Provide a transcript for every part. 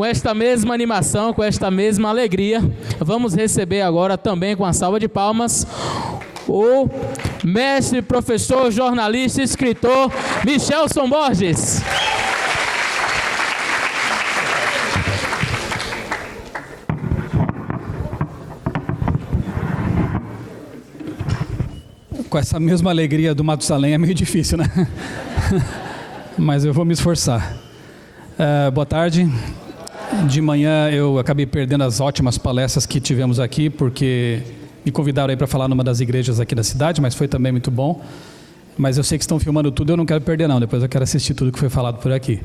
Com esta mesma animação, com esta mesma alegria, vamos receber agora também com a salva de palmas o mestre, professor, jornalista e escritor Michelson Borges. Com essa mesma alegria do Matusalém é meio difícil, né? Mas eu vou me esforçar. Boa tarde. De manhã eu acabei perdendo as ótimas palestras que tivemos aqui, porque me convidaram aí para falar numa das igrejas aqui da cidade, mas foi também muito bom. Mas eu sei que estão filmando tudo, eu não quero perder não, depois eu quero assistir tudo que foi falado por aqui.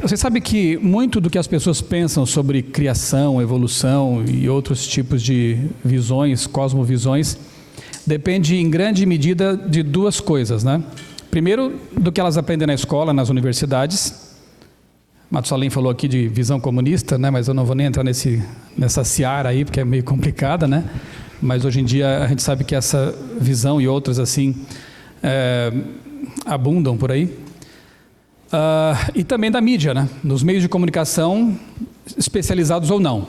Você sabe que muito do que as pessoas pensam sobre criação, evolução e outros tipos de visões, cosmovisões, depende em grande medida de duas coisas, né? Primeiro, do que elas aprendem na escola, nas universidades. Matusalém falou aqui de visão comunista, né? Mas eu não vou nem entrar nessa seara aí, porque é meio complicada, né? Mas hoje em dia a gente sabe que essa visão e outras assim abundam por aí. E também da mídia, né? Nos meios de comunicação, especializados ou não.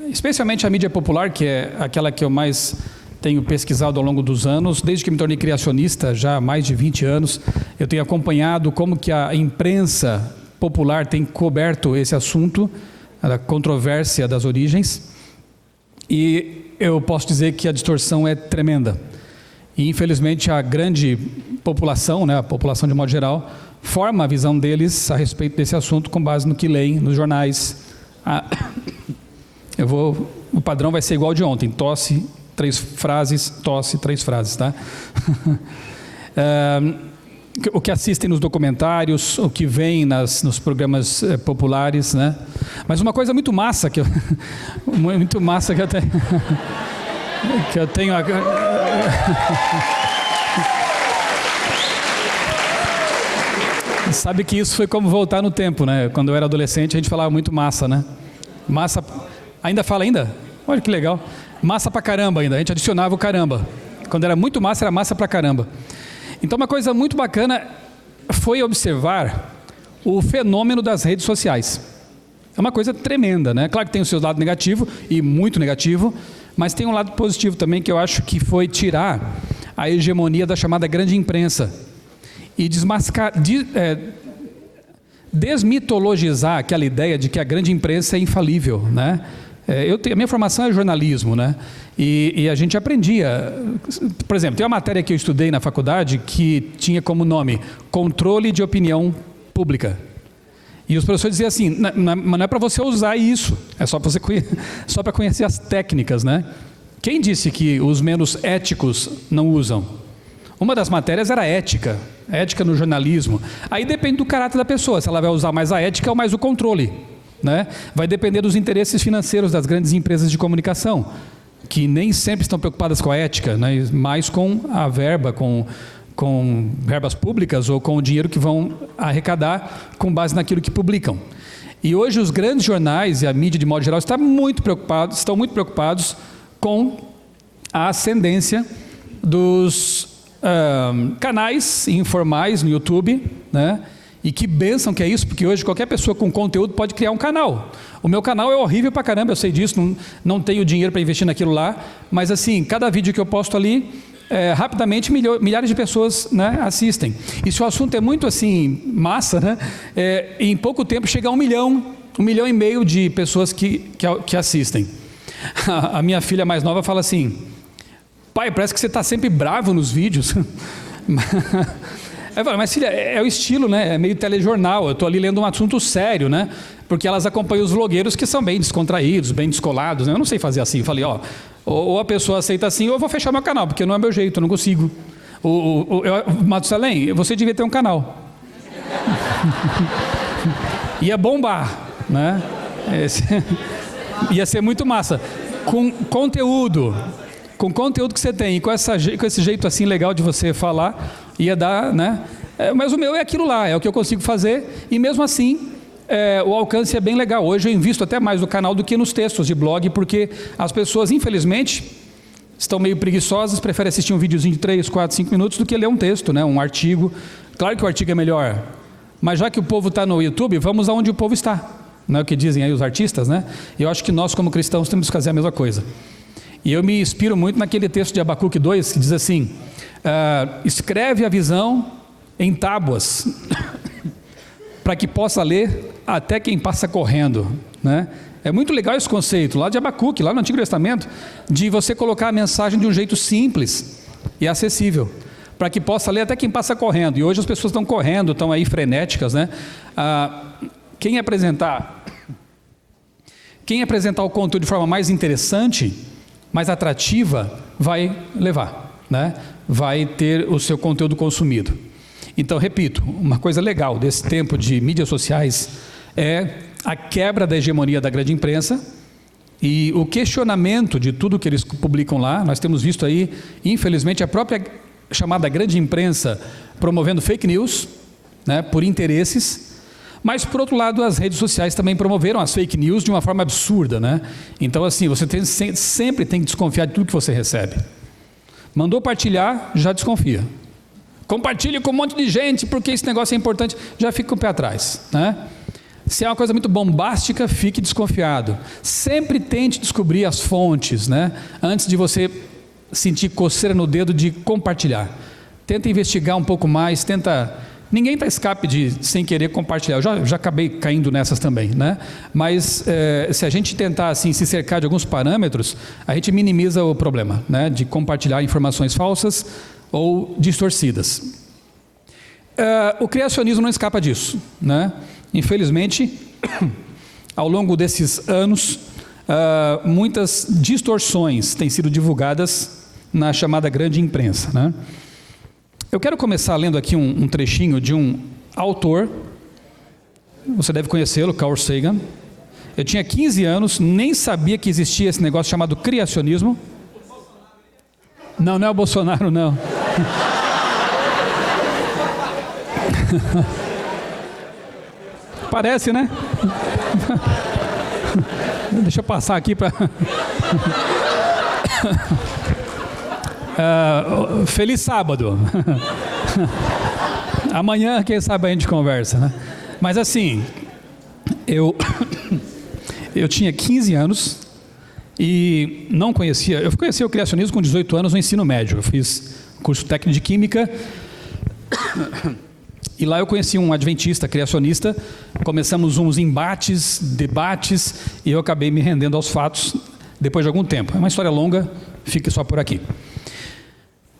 Especialmente a mídia popular, que é aquela que eu mais tenho pesquisado ao longo dos anos. Desde que me tornei criacionista, já há mais de 20 anos, eu tenho acompanhado como que a imprensa popular tem coberto esse assunto, a controvérsia das origens. E eu posso dizer que a distorção é tremenda. E, infelizmente, a grande população, né, a população de modo geral, forma a visão deles a respeito desse assunto com base no que leem nos jornais. O padrão vai ser igual de ontem: tosse, 3 frases, tosse, 3 frases, tá? O que assistem nos documentários, o que vem nos programas populares, né? Mas uma coisa muito massa que eu tenho Sabe que isso foi como voltar no tempo, né? Quando eu era adolescente, a gente falava muito massa, né? Massa, ainda fala ainda? Olha que legal. Massa pra caramba ainda, a gente adicionava o caramba. Quando era muito massa, era massa pra caramba. Então uma coisa muito bacana foi observar o fenômeno das redes sociais. É uma coisa tremenda, né? Claro que tem o seu lado negativo, e muito negativo, mas tem um lado positivo também, que eu acho que foi tirar a hegemonia da chamada grande imprensa e desmitologizar aquela ideia de que a grande imprensa é infalível, né? A minha formação é jornalismo, né? E a gente aprendia, por exemplo, tem uma matéria que eu estudei na faculdade que tinha como nome Controle de Opinião Pública. E os professores diziam assim, não é para você usar isso, é só para conhecer as técnicas, né? Quem disse que os menos éticos não usam? Uma das matérias era ética no jornalismo. Aí depende do caráter da pessoa, se ela vai usar mais a ética ou mais o controle, né? Vai depender dos interesses financeiros das grandes empresas de comunicação, que nem sempre estão preocupadas com a ética, né? Mais com a verba, com verbas públicas ou com o dinheiro que vão arrecadar com base naquilo que publicam. E hoje os grandes jornais e a mídia de modo geral estão muito preocupados com a ascendência dos canais informais no YouTube, né? E que bênção que é isso, porque hoje qualquer pessoa com conteúdo pode criar um canal. O meu canal é horrível pra caramba, eu sei disso, não tenho dinheiro para investir naquilo lá, mas assim, cada vídeo que eu posto ali, rapidamente milhares de pessoas, né, assistem. E se o assunto é muito assim, massa, né, em pouco tempo chega a 1 milhão e meio de pessoas que assistem. A minha filha mais nova fala assim: pai, parece que você está sempre bravo nos vídeos. Eu falo, mas filha, é o estilo, né? É meio telejornal, eu estou ali lendo um assunto sério, né? Porque elas acompanham os vlogueiros que são bem descontraídos, bem descolados, né? Eu não sei fazer assim. Eu falei, ou a pessoa aceita assim, ou eu vou fechar meu canal, porque não é meu jeito, eu não consigo. Matusalém, você devia ter um canal. Ia bombar, né? Ia ser muito massa. Com conteúdo que você tem, e com esse jeito assim legal de você falar, ia dar, né? Mas o meu é aquilo lá, é o que eu consigo fazer, e mesmo assim, o alcance é bem legal. Hoje eu invisto até mais no canal do que nos textos de blog, porque as pessoas, infelizmente, estão meio preguiçosas, preferem assistir um videozinho de 3, 4, 5 minutos do que ler um texto, né? Um artigo. Claro que o artigo é melhor Mas já que o povo está no YouTube, vamos aonde o povo está. Não é o que dizem aí os artistas, né? E eu acho que nós, como cristãos, temos que fazer a mesma coisa. E eu me inspiro muito naquele texto de Abacuque 2, que diz assim, escreve a visão em tábuas, para que possa ler até quem passa correndo, né? É muito legal esse conceito, lá de Abacuque, lá no Antigo Testamento, de você colocar a mensagem de um jeito simples e acessível, para que possa ler até quem passa correndo. E hoje as pessoas estão correndo, estão aí frenéticas, né? Quem apresentar o conteúdo de forma mais interessante, mais atrativa, vai levar, né? Vai ter o seu conteúdo consumido. Então, repito, uma coisa legal desse tempo de mídias sociais é a quebra da hegemonia da grande imprensa e o questionamento de tudo que eles publicam lá. Nós temos visto aí, infelizmente, a própria chamada grande imprensa promovendo fake news, né, por interesses, mas, por outro lado, as redes sociais também promoveram as fake news de uma forma absurda, né? Então, assim, você sempre tem que desconfiar de tudo que você recebe. Mandou partilhar, já desconfia. Compartilhe com um monte de gente, porque esse negócio é importante, já fica com o pé atrás, né? Se é uma coisa muito bombástica, fique desconfiado. Sempre tente descobrir as fontes, né? Antes de você sentir coceira no dedo de compartilhar. Tenta investigar um pouco mais, Ninguém está escape de, sem querer, compartilhar. Eu já acabei caindo nessas também, né? Mas se a gente tentar assim, se cercar de alguns parâmetros, a gente minimiza o problema, né? De compartilhar informações falsas ou distorcidas. O criacionismo não escapa disso, né? Infelizmente, ao longo desses anos, muitas distorções têm sido divulgadas na chamada grande imprensa, né? Eu quero começar lendo aqui um trechinho de um autor, você deve conhecê-lo, Carl Sagan. Eu tinha 15 anos, nem sabia que existia esse negócio chamado criacionismo. Não é o Bolsonaro, não. Parece, né? Deixa eu passar aqui para... feliz sábado. Amanhã, quem sabe, a gente conversa, né? Mas assim, eu tinha 15 anos e não conhecia... Eu conheci o criacionismo com 18 anos no ensino médio. Eu fiz curso técnico de química... E lá eu conheci um adventista criacionista, começamos uns embates, debates, e eu acabei me rendendo aos fatos depois de algum tempo. É uma história longa, fique só por aqui.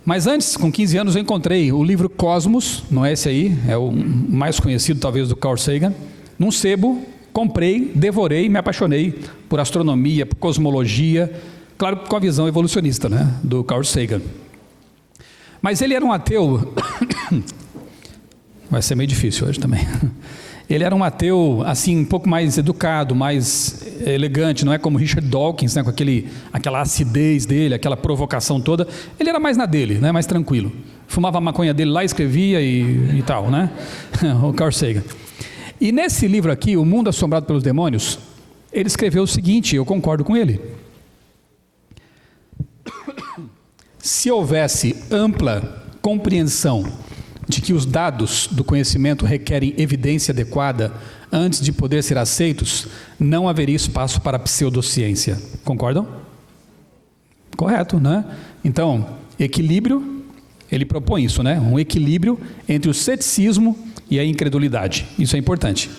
Mas antes, com 15 anos, eu encontrei o livro Cosmos, não é esse aí, é o mais conhecido talvez do Carl Sagan, num sebo, comprei, devorei, me apaixonei por astronomia, por cosmologia, claro, com a visão evolucionista, né, do Carl Sagan. Mas ele era um ateu... Vai ser meio difícil hoje também. Ele era um ateu, assim, um pouco mais educado, mais elegante, não é como Richard Dawkins, né, com aquela acidez dele, aquela provocação toda. Ele era mais na dele, né, mais tranquilo. Fumava a maconha dele lá, escrevia e tal, né? O Carl Sagan. E nesse livro aqui, O Mundo Assombrado pelos Demônios, ele escreveu o seguinte, eu concordo com ele. Se houvesse ampla compreensão de que os dados do conhecimento requerem evidência adequada antes de poder ser aceitos, não haveria espaço para a pseudociência. Concordam? Correto, né? Então, equilíbrio, ele propõe isso, né? Um equilíbrio entre o ceticismo e a incredulidade. Isso é importante.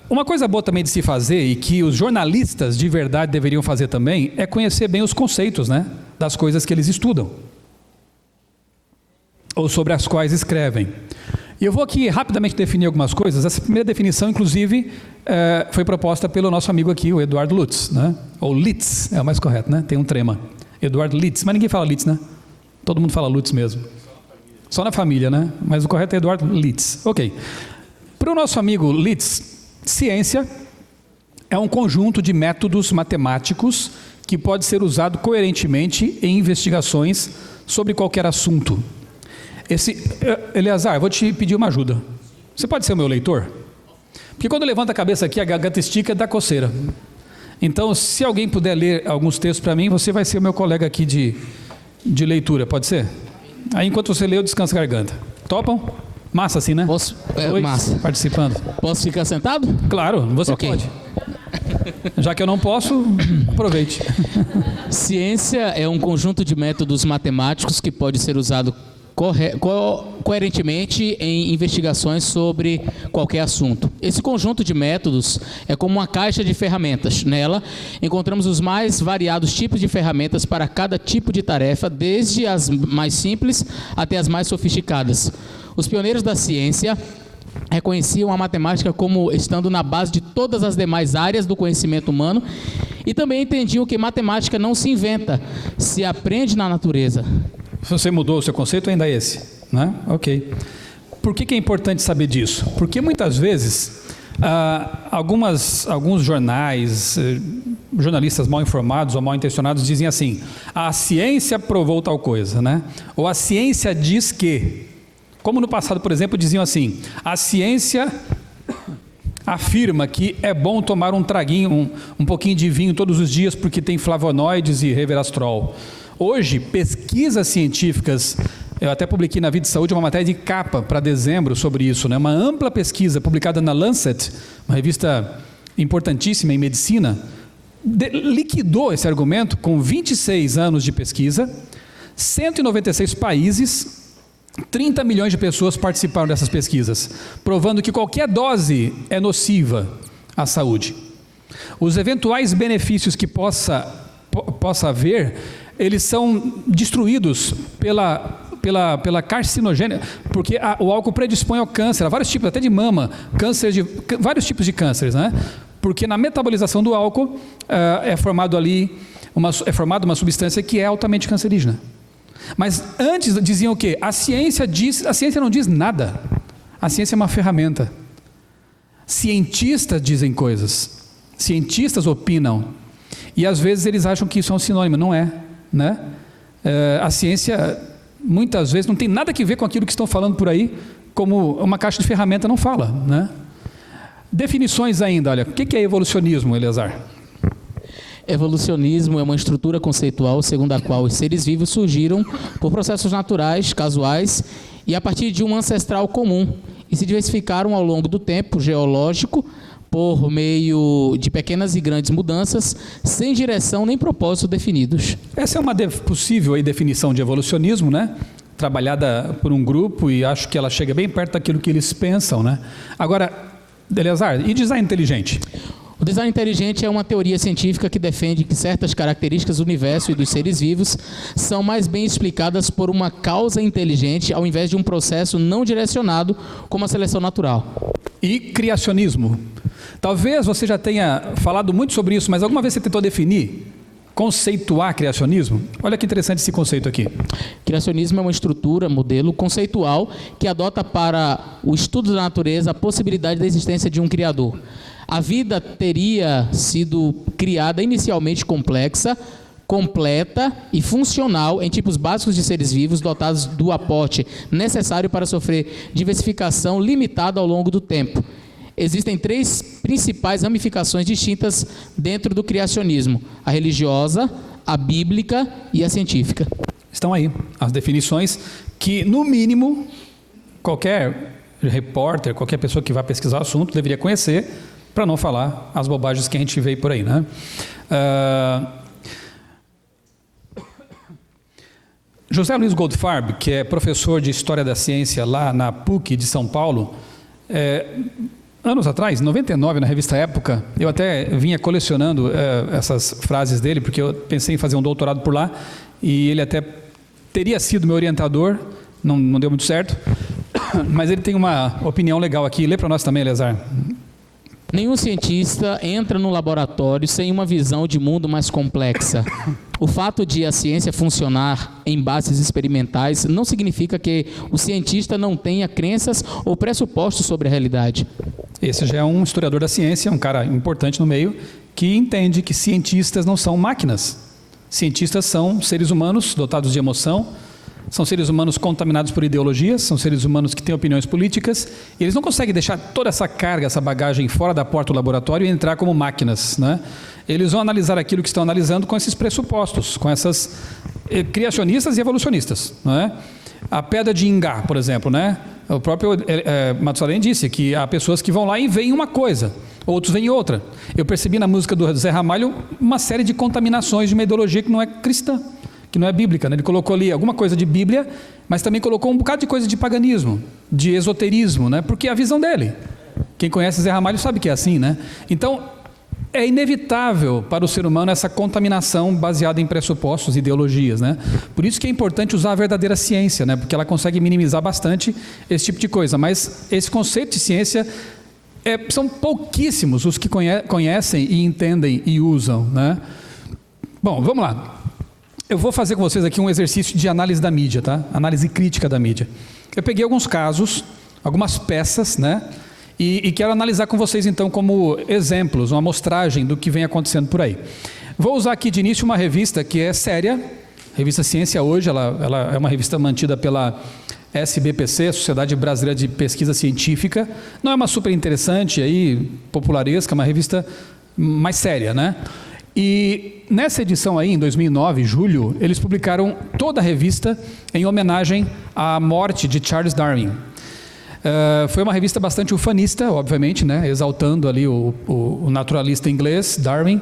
Uma coisa boa também de se fazer, e que os jornalistas de verdade deveriam fazer também, é conhecer bem os conceitos, né, das coisas que eles estudam, ou sobre as quais escrevem. E eu vou aqui rapidamente definir algumas coisas. Essa primeira definição, inclusive, foi proposta pelo nosso amigo aqui, o Eduardo Lutz, né? Ou Litz, é o mais correto, né? Tem um trema. Eduardo Litz, mas ninguém fala Litz, né? Todo mundo fala Lutz mesmo. Só na família, né? Mas o correto é Eduardo Litz. Ok. Para o nosso amigo Litz, ciência é um conjunto de métodos matemáticos que pode ser usado coerentemente em investigações sobre qualquer assunto. Eleazar, eu vou te pedir uma ajuda. Você pode ser o meu leitor? Porque quando levanta a cabeça aqui, a garganta estica, dá coceira. Então, se alguém puder ler alguns textos para mim, você vai ser o meu colega aqui de leitura, pode ser? Aí, enquanto você lê, eu descanso a garganta. Topam? Massa assim, né? Posso, massa. Participando. Posso ficar sentado? Claro, você Ok. pode. Já que eu não posso, aproveite. Ciência é um conjunto de métodos matemáticos que pode ser usado coerentemente em investigações sobre qualquer assunto. Esse conjunto de métodos é como uma caixa de ferramentas. Nela, encontramos os mais variados tipos de ferramentas para cada tipo de tarefa, desde as mais simples até as mais sofisticadas. Os pioneiros da ciência reconheciam a matemática como estando na base de todas as demais áreas do conhecimento humano e também entendiam que matemática não se inventa, se aprende na natureza. Você mudou o seu conceito, ainda é esse, né? Ok. Por que é importante saber disso? Porque muitas vezes alguns jornais, jornalistas mal informados ou mal intencionados dizem assim: a ciência provou tal coisa, né? Ou a ciência diz que. Como no passado, por exemplo, diziam assim: a ciência afirma que é bom tomar um traguinho, um pouquinho de vinho todos os dias porque tem flavonoides e resveratrol. Hoje, pesquisas científicas, eu até publiquei na Vida e Saúde uma matéria de capa para dezembro sobre isso, né? Uma ampla pesquisa publicada na Lancet, uma revista importantíssima em medicina, liquidou esse argumento com 26 anos de pesquisa, 196 países, 30 milhões de pessoas participaram dessas pesquisas, provando que qualquer dose é nociva à saúde. Os eventuais benefícios que possa haver, eles são destruídos pela carcinogênia, porque o álcool predispõe ao câncer, a vários tipos, até de mama, vários tipos de cânceres, né? Porque na metabolização do álcool é formada uma substância que é altamente cancerígena. Mas antes diziam o quê? A ciência não diz nada. A ciência é uma ferramenta. Cientistas dizem coisas. Cientistas opinam. E às vezes eles acham que isso é um sinônimo. Não é, né? A ciência muitas vezes não tem nada a ver com aquilo que estão falando por aí, como uma caixa de ferramenta não fala, né? Definições ainda, olha. O que é evolucionismo, Eleazar? Evolucionismo é uma estrutura conceitual segundo a qual os seres vivos surgiram por processos naturais, casuais e a partir de um ancestral comum e se diversificaram ao longo do tempo geológico por meio de pequenas e grandes mudanças sem direção nem propósito definidos. Essa é uma possível definição de evolucionismo, né? Trabalhada por um grupo e acho que ela chega bem perto daquilo que eles pensam, né? Agora, Eleazar, e design inteligente? O design inteligente é uma teoria científica que defende que certas características do universo e dos seres vivos são mais bem explicadas por uma causa inteligente ao invés de um processo não direcionado como a seleção natural. E criacionismo? Talvez você já tenha falado muito sobre isso, mas alguma vez você tentou definir, conceituar criacionismo? Olha que interessante esse conceito aqui. Criacionismo é uma estrutura, modelo conceitual que adota para o estudo da natureza a possibilidade da existência de um criador. A vida teria sido criada inicialmente complexa, completa e funcional em tipos básicos de seres vivos dotados do aporte necessário para sofrer diversificação limitada ao longo do tempo. Existem três principais ramificações distintas dentro do criacionismo: a religiosa, a bíblica e a científica. Estão aí as definições que, no mínimo, qualquer repórter, qualquer pessoa que vá pesquisar o assunto deveria conhecer, para não falar as bobagens que a gente vê por aí, né? José Luiz Goldfarb, que é professor de História da Ciência lá na PUC de São Paulo, anos atrás, em 99, na revista Época, eu até vinha colecionando essas frases dele, porque eu pensei em fazer um doutorado por lá, e ele até teria sido meu orientador, não deu muito certo, mas ele tem uma opinião legal aqui. Lê para nós também, Eleazar. Nenhum cientista entra no laboratório sem uma visão de mundo mais complexa. O fato de a ciência funcionar em bases experimentais não significa que o cientista não tenha crenças ou pressupostos sobre a realidade. Esse já é um historiador da ciência, um cara importante no meio, que entende que cientistas não são máquinas. Cientistas são seres humanos dotados de emoção, são seres humanos contaminados por ideologias, são seres humanos que têm opiniões políticas, e eles não conseguem deixar toda essa carga, essa bagagem fora da porta do laboratório e entrar como máquinas, né? Eles vão analisar aquilo que estão analisando com esses pressupostos, com essas criacionistas e evolucionistas, não é? A pedra de Ingá, por exemplo, né? O próprio Matusalém disse que há pessoas que vão lá e veem uma coisa, outros veem outra. Eu percebi na música do Zé Ramalho uma série de contaminações de uma ideologia que não é cristã, que não é bíblica, né? Ele colocou ali alguma coisa de Bíblia, mas também colocou um bocado de coisa de paganismo, de esoterismo, né? Porque é a visão dele. Quem conhece Zé Ramalho sabe que é assim, né? Então, é inevitável para o ser humano essa contaminação baseada em pressupostos e ideologias, né? Por isso que é importante usar a verdadeira ciência, né? Porque ela consegue minimizar bastante esse tipo de coisa. Mas esse conceito de ciência, são pouquíssimos os que conhecem e entendem e usam, né? Bom, vamos lá. Eu vou fazer com vocês aqui um exercício de análise da mídia, tá? Análise crítica da mídia. Eu peguei alguns casos, algumas peças, né? E quero analisar com vocês, então, como exemplos, uma amostragem do que vem acontecendo por aí. Vou usar aqui de início uma revista que é séria, a revista Ciência Hoje, ela é uma revista mantida pela SBPC, Sociedade Brasileira de Pesquisa Científica. Não é uma super interessante, aí, popularesca, é uma revista mais séria, né? E nessa edição aí, em 2009, julho, eles publicaram toda a revista em homenagem à morte de Charles Darwin. Foi uma revista bastante ufanista, obviamente, né? Exaltando ali o naturalista inglês, Darwin.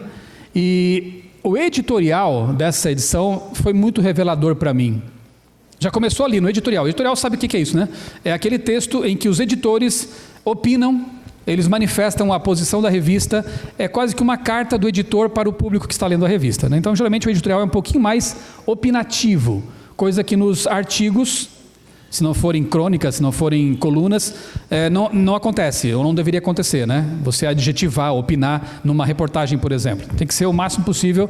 E o editorial dessa edição foi muito revelador para mim. Já começou ali no editorial. O editorial sabe o que é isso, né? É aquele texto em que os editores opinam, eles manifestam a posição da revista, é quase que uma carta do editor para o público que está lendo a revista, né? Então, geralmente, o editorial é um pouquinho mais opinativo, coisa que nos artigos, se não forem crônicas, se não forem colunas, não acontece, ou não deveria acontecer, né? Você adjetivar, opinar numa reportagem, por exemplo. Tem que ser o máximo possível,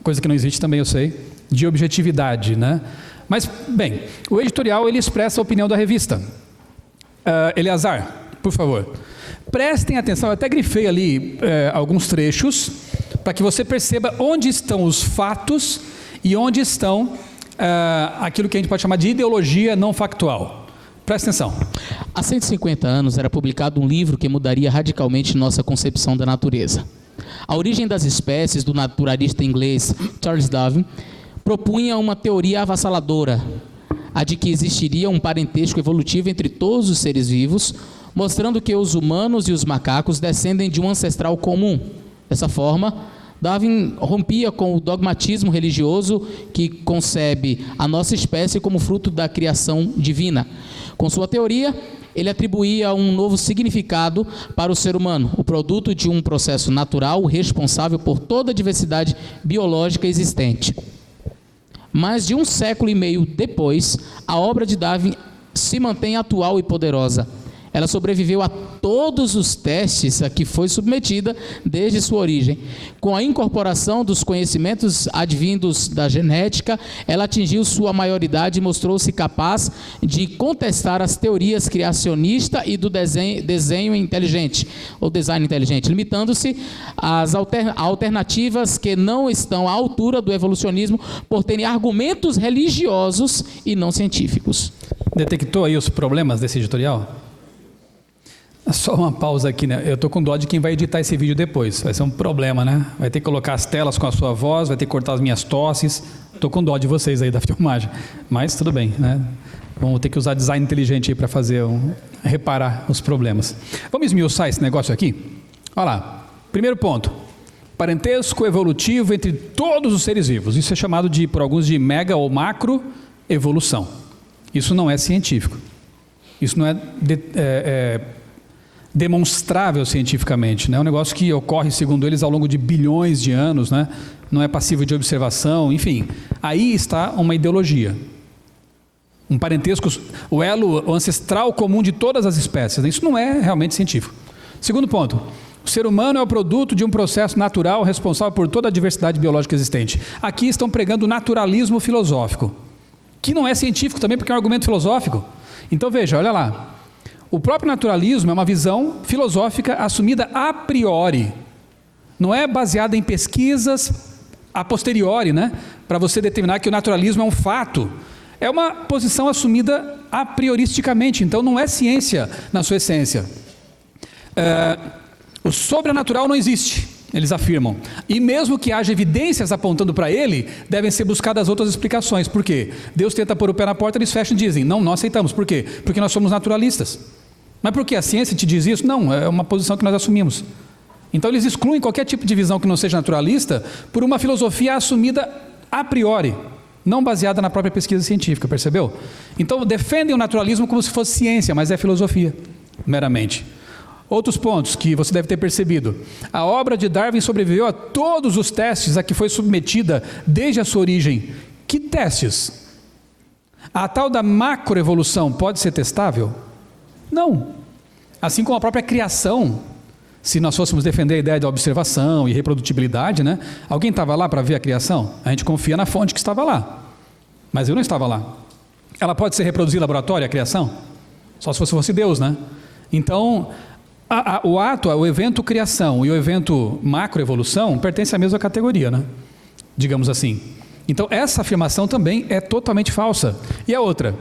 coisa que não existe também, eu sei, de objetividade, né? Mas, bem, o editorial, ele expressa a opinião da revista. Eleazar, por favor, prestem atenção, eu até grifei ali alguns trechos, para que você perceba onde estão os fatos e onde estão aquilo que a gente pode chamar de ideologia não factual. Presta atenção. Há 150 anos era publicado um livro que mudaria radicalmente nossa concepção da natureza. A origem das espécies, do naturalista inglês Charles Darwin, propunha uma teoria avassaladora, a de que existiria um parentesco evolutivo entre todos os seres vivos, mostrando que os humanos e os macacos descendem de um ancestral comum. Dessa forma, Darwin rompia com o dogmatismo religioso que concebe a nossa espécie como fruto da criação divina. Com sua teoria, ele atribuía um novo significado para o ser humano, o produto de um processo natural responsável por toda a diversidade biológica existente. Mais de um século e meio depois, a obra de Darwin se mantém atual e poderosa. Ela sobreviveu a todos os testes a que foi submetida desde sua origem. Com a incorporação dos conhecimentos advindos da genética, ela atingiu sua maioridade e mostrou-se capaz de contestar as teorias criacionista e do desenho inteligente, ou design inteligente, limitando-se às alternativas que não estão à altura do evolucionismo por terem argumentos religiosos e não científicos. Detectou aí os problemas desse editorial? Só uma pausa aqui, né? Eu estou com dó de quem vai editar esse vídeo depois. Vai ser um problema, né? Vai ter que colocar as telas com a sua voz, vai ter que cortar as minhas tosses. Estou com dó de vocês aí da filmagem. Mas tudo bem, né? Vamos ter que usar design inteligente aí para reparar os problemas. Vamos esmiuçar esse negócio aqui? Olha lá. Primeiro ponto. Parentesco evolutivo entre todos os seres vivos. Isso é chamado por alguns de mega ou macro evolução. Isso não é científico. Isso não é demonstrável cientificamente, né? É um negócio que ocorre, segundo eles, ao longo de bilhões de anos, né? Não é passível de observação, enfim. Aí está uma ideologia. Um parentesco, o elo ancestral comum de todas as espécies, né? Isso não é realmente científico. Segundo ponto, o ser humano é o produto de um processo natural responsável por toda a diversidade biológica existente. Aqui estão pregando o naturalismo filosófico, que não é científico também, porque é um argumento filosófico. Então veja, olha lá. O próprio naturalismo é uma visão filosófica assumida a priori. Não é baseada em pesquisas a posteriori, né? Para você determinar que o naturalismo é um fato. É uma posição assumida a prioristicamente, então não é ciência na sua essência. O sobrenatural não existe. eles afirmam. E mesmo que haja evidências apontando para ele, devem ser buscadas outras explicações. Por quê? Deus tenta pôr o pé na porta, eles fecham e dizem, não aceitamos. Por quê? Porque nós somos naturalistas. Mas por que a ciência te diz isso? Não, é uma posição que nós assumimos. Então eles excluem qualquer tipo de visão que não seja naturalista por uma filosofia assumida a priori, não baseada na própria pesquisa científica, percebeu? Então defendem o naturalismo como se fosse ciência, mas é filosofia, meramente. Outros pontos que você deve ter percebido. A obra de Darwin sobreviveu a todos os testes a que foi submetida desde a sua origem. Que testes? A tal da macroevolução pode ser testável? Não. Assim como a própria criação, se nós fôssemos defender a ideia da observação e reprodutibilidade, né? Alguém estava lá para ver a criação? A gente confia na fonte que estava lá. Mas eu não estava lá. Ela pode ser reproduzida em laboratório, a criação? Só se fosse Deus, né? Então, o evento criação e o evento macroevolução pertencem à mesma categoria, né? Digamos assim. Então, essa afirmação também é totalmente falsa. E a outra?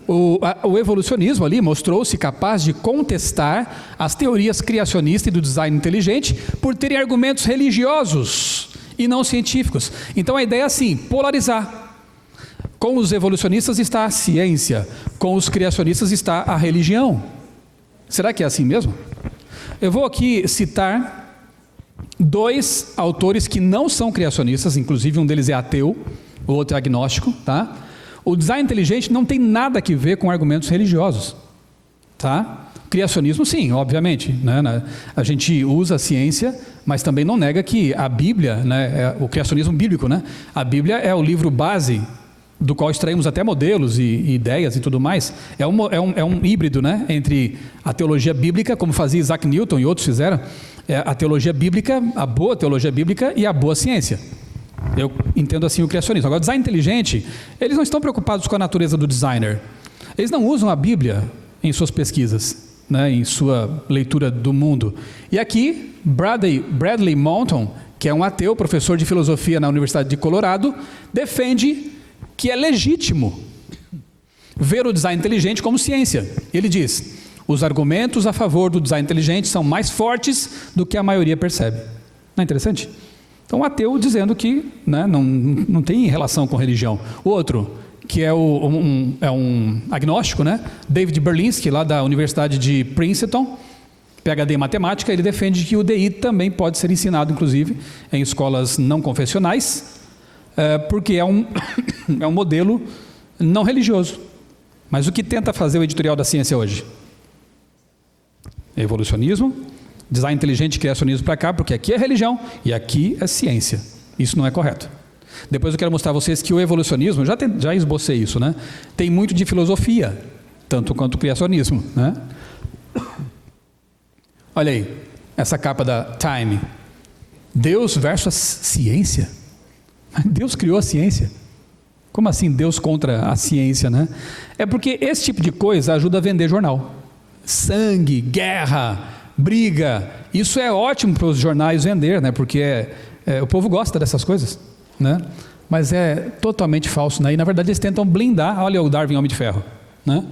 O evolucionismo ali mostrou-se capaz de contestar as teorias criacionistas e do design inteligente por terem argumentos religiosos e não científicos. Então, a ideia é assim, polarizar. Com os evolucionistas está a ciência, com os criacionistas está a religião. Será que é assim mesmo? Eu vou aqui citar 2 autores que não são criacionistas, inclusive um deles é ateu, o outro é agnóstico, tá? O design inteligente não tem nada a ver com argumentos religiosos, tá? Criacionismo sim, obviamente, né? A gente usa a ciência, mas também não nega que a Bíblia, né, o criacionismo bíblico, né? A Bíblia é o livro base do qual extraímos até modelos e ideias e tudo mais. É um híbrido, né, entre a teologia bíblica, como fazia Isaac Newton e outros fizeram, a teologia bíblica, a boa teologia bíblica e a boa ciência. Eu entendo assim o criacionismo. Agora, o design inteligente, eles não estão preocupados com a natureza do designer. Eles não usam a Bíblia em suas pesquisas, né, em sua leitura do mundo. E aqui, Bradley Moulton, que é um ateu, professor de filosofia na Universidade de Colorado, defende que é legítimo ver o design inteligente como ciência. Ele diz, os argumentos a favor do design inteligente são mais fortes do que a maioria percebe. Não é interessante? Então, um ateu dizendo que, né, não tem relação com religião. O outro, que é um agnóstico, né, David Berlinski, lá da Universidade de Princeton, PhD em matemática, ele defende que o DI também pode ser ensinado, inclusive, em escolas não confessionais, porque é um modelo não religioso. Mas o que tenta fazer o editorial da ciência hoje? Evolucionismo, design inteligente e criacionismo para cá, porque aqui é religião e aqui é ciência. Isso não é correto. Depois eu quero mostrar a vocês que o evolucionismo, já esbocei isso, né? Tem muito de filosofia, tanto quanto o criacionismo, né? Olha aí, essa capa da Time. Deus versus ciência. Deus criou a ciência. Como assim Deus contra a ciência, né? É porque esse tipo de coisa ajuda a vender jornal. Sangue, guerra, briga. Isso é ótimo para os jornais vender, né? Porque o povo gosta dessas coisas, né? Mas é totalmente falso, né? E na verdade eles tentam blindar, olha o Darwin Homem de Ferro, né?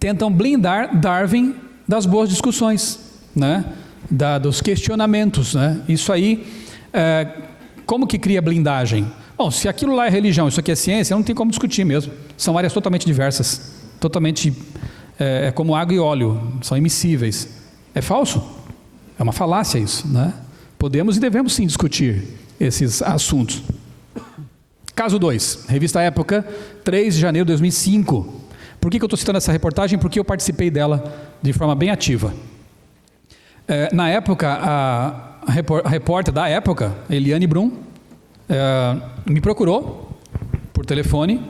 Tentam blindar Darwin das boas discussões, né? Dos questionamentos, né? Isso aí, como que cria blindagem? Bom, se aquilo lá é religião, isso aqui é ciência, não tem como discutir mesmo. São áreas totalmente diversas, totalmente como água e óleo, são immiscíveis. É falso? É uma falácia isso, né? Podemos e devemos sim discutir esses assuntos. Caso 2, revista Época, 3 de janeiro de 2005. Por que eu estou citando essa reportagem? Porque eu participei dela de forma bem ativa. Na época, a repórter da Época, Eliane Brum, me procurou por telefone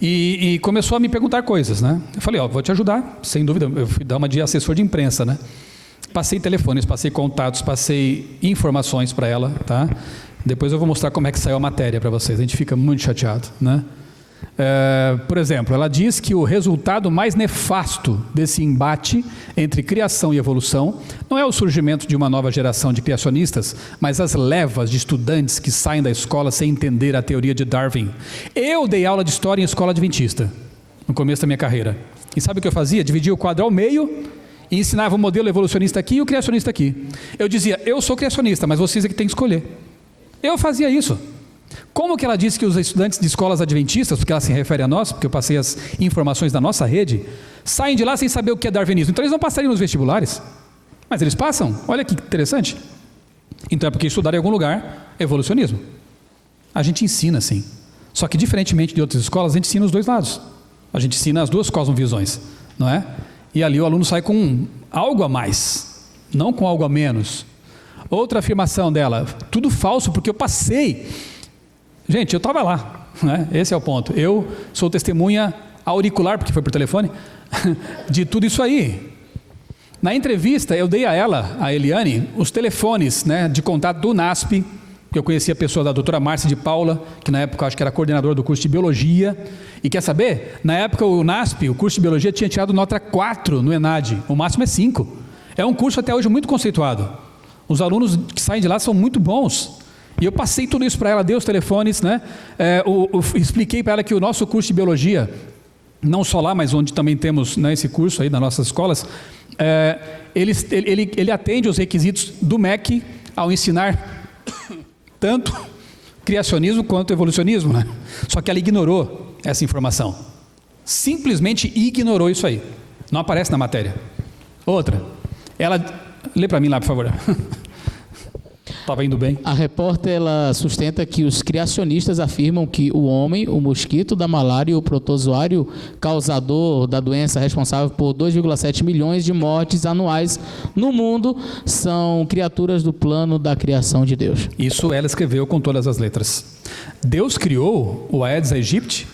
e começou a me perguntar coisas, né? Eu falei, vou te ajudar, sem dúvida. Eu fui dar uma de assessor de imprensa, né? Passei telefones, passei contatos, passei informações para ela, tá? Depois eu vou mostrar como é que saiu a matéria para vocês. A gente fica muito chateado, né? Por exemplo, ela diz que o resultado mais nefasto desse embate entre criação e evolução não é o surgimento de uma nova geração de criacionistas, mas as levas de estudantes que saem da escola sem entender a teoria de Darwin. Eu dei aula de história em escola adventista no começo da minha carreira. E sabe o que eu fazia? Dividia o quadro ao meio e ensinava o modelo evolucionista aqui e o criacionista aqui. Eu dizia, eu sou criacionista, mas vocês é que têm que escolher. Eu fazia isso. Como que ela disse que os estudantes de escolas adventistas, porque ela se refere a nós, porque eu passei as informações da nossa rede, saem de lá sem saber o que é darwinismo. Então eles não passariam nos vestibulares. Mas eles passam. Olha que interessante. Então é porque estudaram em algum lugar evolucionismo. A gente ensina assim. Só que diferentemente de outras escolas, a gente ensina os dois lados. A gente ensina as duas cosmovisões, não é? E ali o aluno sai com algo a mais, não com algo a menos. Outra afirmação dela, tudo falso porque eu passei. Gente, eu estava lá, né? Esse é o ponto. Eu sou testemunha auricular, porque foi por telefone, de tudo isso aí. Na entrevista, eu dei a ela, a Eliane, os telefones, né, de contato do NASP, que eu conhecia a pessoa da doutora Márcia de Paula, que na época eu acho que era coordenadora do curso de Biologia. E quer saber? Na época o NASP, o curso de Biologia, tinha tirado nota 4 no ENAD. O máximo é 5. É um curso até hoje muito conceituado. Os alunos que saem de lá são muito bons. E eu passei tudo isso para ela, dei os telefones, né? Expliquei para ela que o nosso curso de Biologia, não só lá, mas onde também temos, né, esse curso aí nas nossas escolas, ele atende os requisitos do MEC ao ensinar tanto criacionismo quanto evolucionismo, né? Só que ela ignorou essa informação. Simplesmente ignorou isso aí. Não aparece na matéria. Outra, ela... Lê para mim lá, por favor. Estava indo bem. A repórter ela sustenta que os criacionistas afirmam que o homem, o mosquito da malária e o protozoário causador da doença responsável por 2,7 milhões de mortes anuais no mundo são criaturas do plano da criação de Deus. Isso ela escreveu com todas as letras. Deus criou o Aedes aegypti,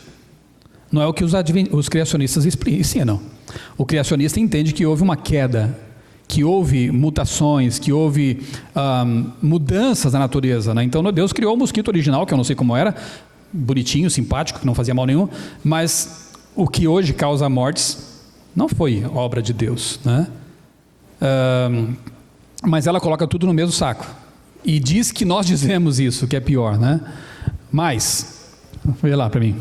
não é o que os criacionistas ensinam. O criacionista entende que houve uma queda, que houve mutações, que houve mudanças na natureza, né? Então Deus criou o mosquito original, que eu não sei como era, bonitinho, simpático, que não fazia mal nenhum, mas o que hoje causa mortes não foi obra de Deus, né? Mas ela coloca tudo no mesmo saco e diz que nós dizemos isso, que é pior, né? Mas, vê lá para mim.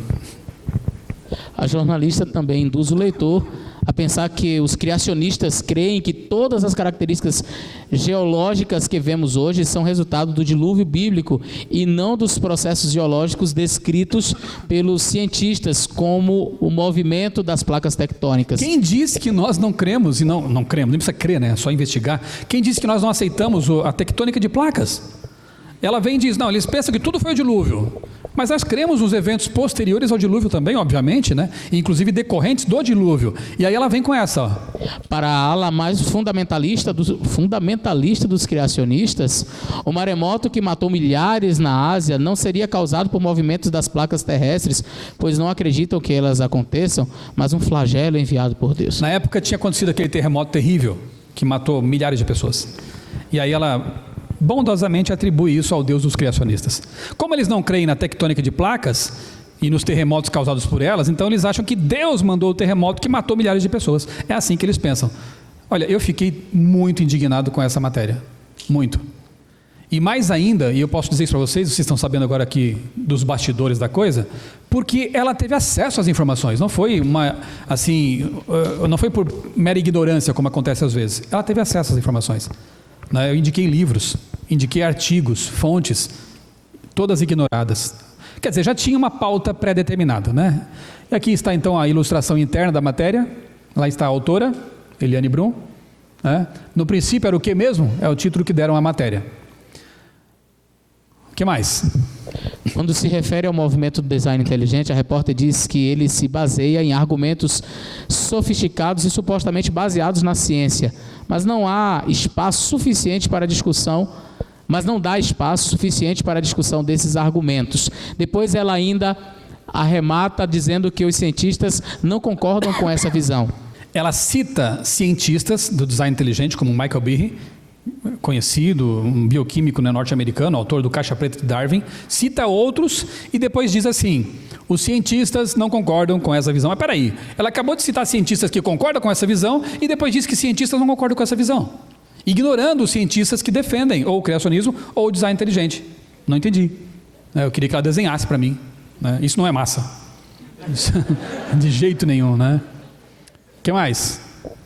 A jornalista também induz o leitor a pensar que os criacionistas creem que todas as características geológicas que vemos hoje são resultado do dilúvio bíblico e não dos processos geológicos descritos pelos cientistas, como o movimento das placas tectônicas. Quem disse que nós não cremos, e não cremos, nem precisa crer, né? É só investigar. Quem disse que nós não aceitamos a tectônica de placas? Ela vem e diz, não, eles pensam que tudo foi o dilúvio. Mas nós cremos nos eventos posteriores ao dilúvio também, obviamente, né? Inclusive decorrentes do dilúvio. E aí ela vem com essa, ó. Para a ala mais fundamentalista dos criacionistas, o maremoto que matou milhares na Ásia não seria causado por movimentos das placas terrestres, pois não acreditam que elas aconteçam, mas um flagelo enviado por Deus. Na época tinha acontecido aquele terremoto terrível que matou milhares de pessoas. E aí ela bondosamente atribui isso ao Deus dos criacionistas. Como eles não creem na tectônica de placas e nos terremotos causados por elas, então eles acham que Deus mandou o terremoto que matou milhares de pessoas. É assim que eles pensam. Olha, eu fiquei muito indignado com essa matéria. Muito. E mais ainda, e eu posso dizer isso para vocês estão sabendo agora aqui dos bastidores da coisa, porque ela teve acesso às informações. Não foi não foi por mera ignorância, como acontece às vezes. Ela teve acesso às informações. Eu indiquei livros, indiquei artigos, fontes, todas ignoradas. Quer dizer, já tinha uma pauta pré-determinada, né? E aqui está então a ilustração interna da matéria. Lá está a autora, Eliane Brum, né? No princípio era o que mesmo? É o título que deram à matéria. O que mais? Quando se refere ao movimento do design inteligente, a repórter diz que ele se baseia em argumentos sofisticados e supostamente baseados na ciência, mas não há espaço suficiente para discussão, desses argumentos. Depois ela ainda arremata dizendo que os cientistas não concordam com essa visão. Ela cita cientistas do design inteligente, como Michael Behe, conhecido, um bioquímico, né, norte-americano, autor do Caixa Preta de Darwin, cita outros e depois diz assim, os cientistas não concordam com essa visão. Mas peraí, ela acabou de citar cientistas que concordam com essa visão e depois diz que cientistas não concordam com essa visão, ignorando os cientistas que defendem ou o criacionismo ou o design inteligente. Não entendi. Eu queria que ela desenhasse para mim, né? Isso não é massa. Isso, de jeito nenhum, né? O que mais?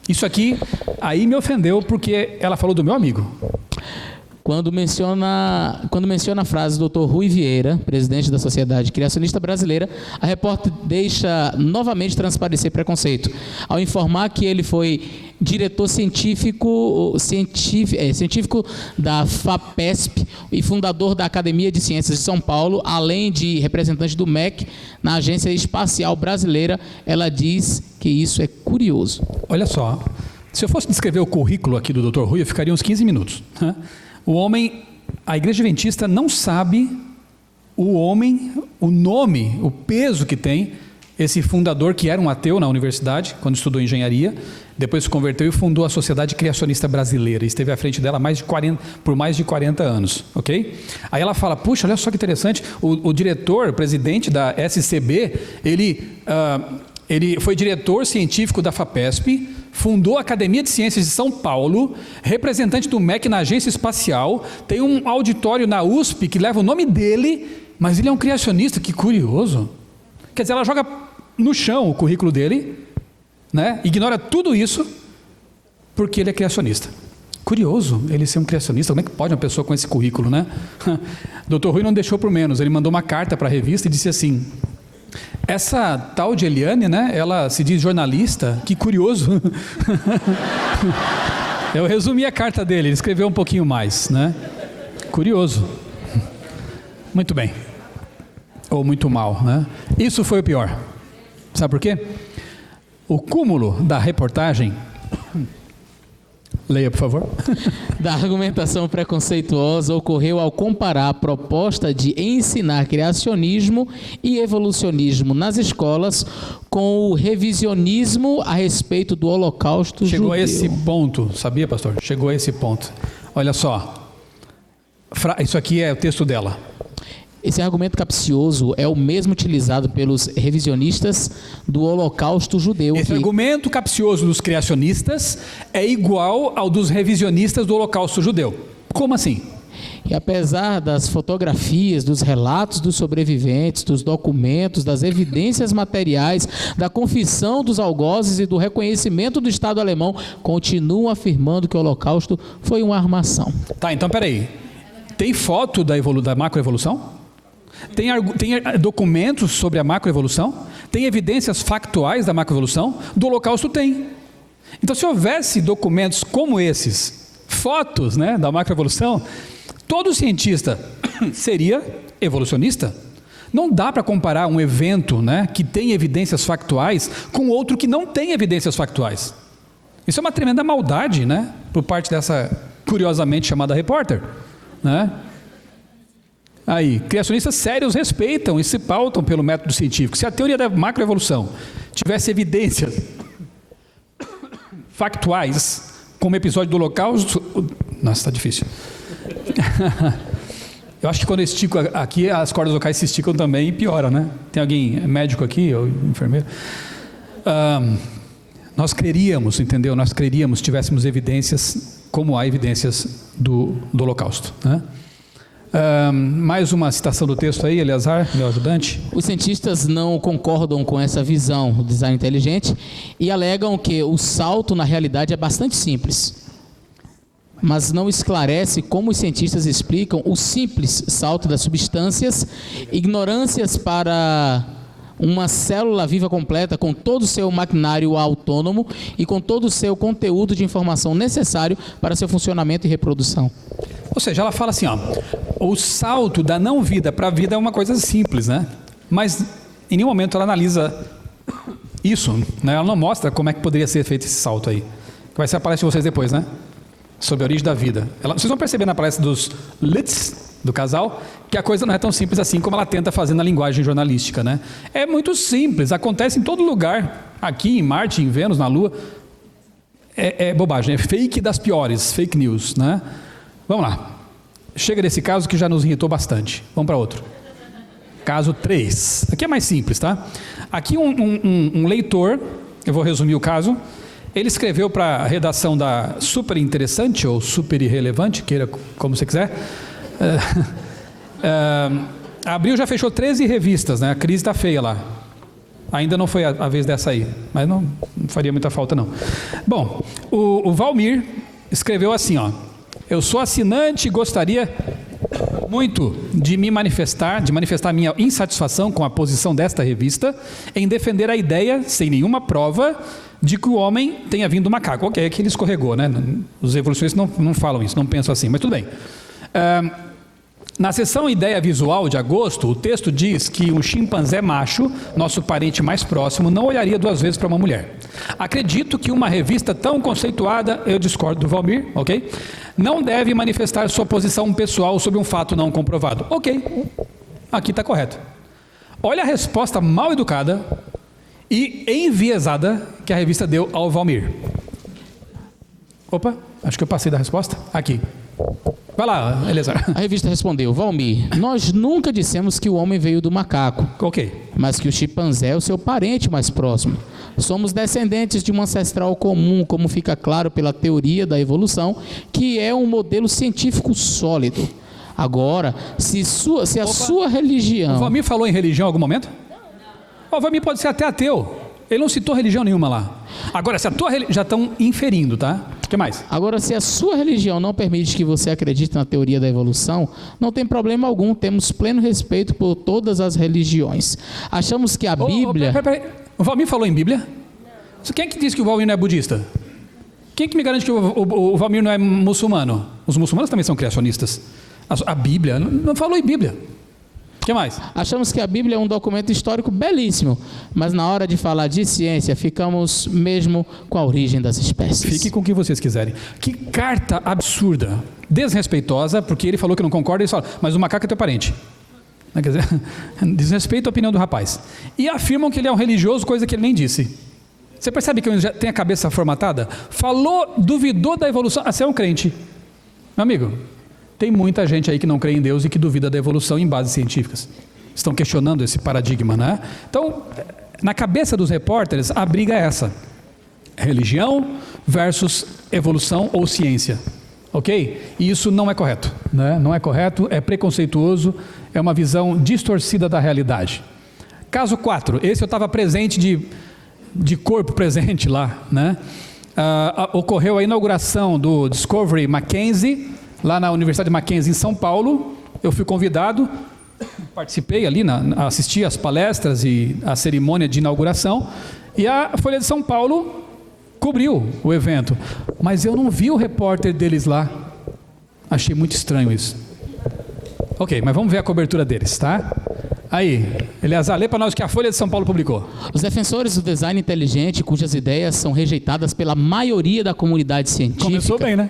Isso aqui, aí me ofendeu porque ela falou do meu amigo. Quando menciona a frase do Dr. Rui Vieira, presidente da Sociedade Criacionista Brasileira, a repórter deixa novamente transparecer preconceito, ao informar que ele foi diretor científico da FAPESP e fundador da Academia de Ciências de São Paulo, além de representante do MEC na Agência Espacial Brasileira. Ela diz que isso é curioso. Olha só, se eu fosse descrever o currículo aqui do Dr. Rui, eu ficaria uns 15 minutos. O homem, a Igreja Adventista não sabe o nome, o peso que tem esse fundador que era um ateu na universidade, quando estudou engenharia, depois se converteu e fundou a Sociedade Criacionista Brasileira, e esteve à frente dela por mais de 40 anos, ok? Aí ela fala, puxa, olha só que interessante, o diretor, o presidente da SCB, ele foi diretor científico da FAPESP, fundou a Academia de Ciências de São Paulo, representante do MEC na Agência Espacial, tem um auditório na USP que leva o nome dele, mas ele é um criacionista, que curioso. Quer dizer, ela joga no chão o currículo dele, né? Ignora tudo isso, porque ele é criacionista. Curioso ele ser um criacionista, como é que pode uma pessoa com esse currículo, né? Dr. Rui não deixou por menos, ele mandou uma carta para a revista e disse assim, essa tal de Eliane, né, ela se diz jornalista, que curioso. Eu resumi a carta dele, ele escreveu um pouquinho mais, né? Curioso. Muito bem. Ou muito mal, né? Isso foi o pior. Sabe por quê? O cúmulo da reportagem... Leia, por favor. Da argumentação preconceituosa ocorreu ao comparar a proposta de ensinar criacionismo e evolucionismo nas escolas com o revisionismo a respeito do Holocausto Chegou judeu. a esse ponto, sabia, pastor? Chegou a esse ponto. Olha só, isso aqui é o texto dela. Esse argumento capcioso é o mesmo utilizado pelos revisionistas do Holocausto judeu. Esse argumento capcioso dos criacionistas é igual ao dos revisionistas do Holocausto judeu. Como assim? E apesar das fotografias, dos relatos dos sobreviventes, dos documentos, das evidências materiais, da confissão dos algozes e do reconhecimento do Estado alemão, continuam afirmando que o Holocausto foi uma armação. Tá, então peraí. Tem foto da macroevolução? Tem documentos sobre a macroevolução? Tem evidências factuais da macroevolução? Do Holocausto tem. Então, se houvesse documentos como esses, fotos, né, da macroevolução, todo cientista seria evolucionista. Não dá para comparar um evento, né, que tem evidências factuais com outro que não tem evidências factuais. Isso é uma tremenda maldade, né, por parte dessa curiosamente chamada repórter, né? Aí, criacionistas sérios respeitam e se pautam pelo método científico. Se a teoria da macroevolução tivesse evidências factuais, como o episódio do Holocausto... Nossa, está difícil. Eu acho que quando eu estico aqui, as cordas vocais se esticam também e piora, né? Tem alguém médico aqui, ou enfermeiro? Nós creríamos, entendeu? Nós creríamos se tivéssemos evidências, como há evidências do Holocausto, né? Mais uma citação do texto aí, Eleazar, meu ajudante. Os cientistas não concordam com essa visão do design inteligente e alegam que o salto na realidade é bastante simples, mas não esclarece como os cientistas explicam o simples salto das substâncias, ignorâncias para uma célula viva completa com todo o seu maquinário autônomo e com todo o seu conteúdo de informação necessário para seu funcionamento e reprodução. Ou seja, ela fala assim, ó, o salto da não vida para a vida é uma coisa simples, né? Mas em nenhum momento ela analisa isso, né? Ela não mostra como é que poderia ser feito esse salto aí. Vai ser a palestra de vocês depois, né? Sobre a origem da vida. Vocês vão perceber na palestra dos Litz, do casal, que a coisa não é tão simples assim como ela tenta fazer na linguagem jornalística, né? É muito simples, acontece em todo lugar, aqui em Marte, em Vênus, na Lua. É bobagem, é fake das piores, fake news, né? Vamos lá. Chega desse caso que já nos irritou bastante. Vamos para outro. Caso 3. Aqui é mais simples, tá? Aqui um leitor, eu vou resumir o caso, ele escreveu para a redação da Super Interessante ou Super Irrelevante, queira como você quiser. Abril já fechou 13 revistas, né? A crise está feia lá. Ainda não foi a vez dessa aí, mas não faria muita falta não. Bom, o Valmir escreveu assim, ó: eu sou assinante e gostaria muito de manifestar minha insatisfação com a posição desta revista em defender a ideia, sem nenhuma prova, de que o homem tenha vindo do macaco. Ok, é que ele escorregou, né? Os evolucionistas não falam isso, não pensam assim, mas tudo bem. Na seção Ideia Visual de agosto, o texto diz que um chimpanzé macho, nosso parente mais próximo, não olharia 2 vezes para uma mulher. Acredito que uma revista tão conceituada, eu discordo do Valmir, ok? Não deve manifestar sua posição pessoal sobre um fato não comprovado. Ok, aqui está correto. Olha a resposta mal educada e enviesada que a revista deu ao Valmir. Opa, acho que eu passei da resposta. Aqui. Vai lá, Eleazar. A revista respondeu: Valmir, nós nunca dissemos que o homem veio do macaco. Ok. Mas que o chimpanzé é o seu parente mais próximo. Somos descendentes de um ancestral comum, como fica claro pela teoria da evolução, que é um modelo científico sólido. Agora, se a sua religião... O Valmir falou em religião em algum momento? O Valmir pode ser até ateu. Ele não citou religião nenhuma lá. Agora, se a tua religião... Já estão inferindo, tá? O que mais? Agora, se a sua religião não permite que você acredite na teoria da evolução, não tem problema algum. Temos pleno respeito por todas as religiões. Achamos que a Bíblia... Peraí. O Valmir falou em Bíblia? Quem é que disse que o Valmir não é budista? Quem é que me garante que o Valmir não é muçulmano? Os muçulmanos também são criacionistas. A Bíblia não falou em Bíblia. O que mais? Achamos que a Bíblia é um documento histórico belíssimo, mas na hora de falar de ciência, ficamos mesmo com a origem das espécies. Fique com o que vocês quiserem. Que carta absurda, desrespeitosa, porque ele falou que não concorda, e fala, mas o macaco é teu parente. Quer dizer, desrespeita a opinião do rapaz. E afirmam que ele é um religioso, coisa que ele nem disse. Você percebe que ele já tem a cabeça formatada? Falou, duvidou da evolução. Você é um crente. Meu amigo, tem muita gente aí que não crê em Deus e que duvida da evolução em bases científicas. Estão questionando esse paradigma, né? Então, na cabeça dos repórteres, a briga é essa. Religião versus evolução ou ciência. Ok? E isso não é correto, né? Não é correto, é preconceituoso, é uma visão distorcida da realidade. Caso 4, esse eu estava presente de corpo presente lá, né? Ocorreu a inauguração do Discovery Mackenzie, lá na Universidade Mackenzie em São Paulo. Eu fui convidado, participei ali, assisti às palestras e à cerimônia de inauguração, e a Folha de São Paulo cobriu o evento, mas eu não vi o repórter deles lá. Achei muito estranho isso. Ok, mas vamos ver a cobertura deles, tá? Aí, Eleazar, lê para nós o que a Folha de São Paulo publicou. Os defensores do design inteligente, cujas ideias são rejeitadas pela maioria da comunidade científica... Começou bem, né?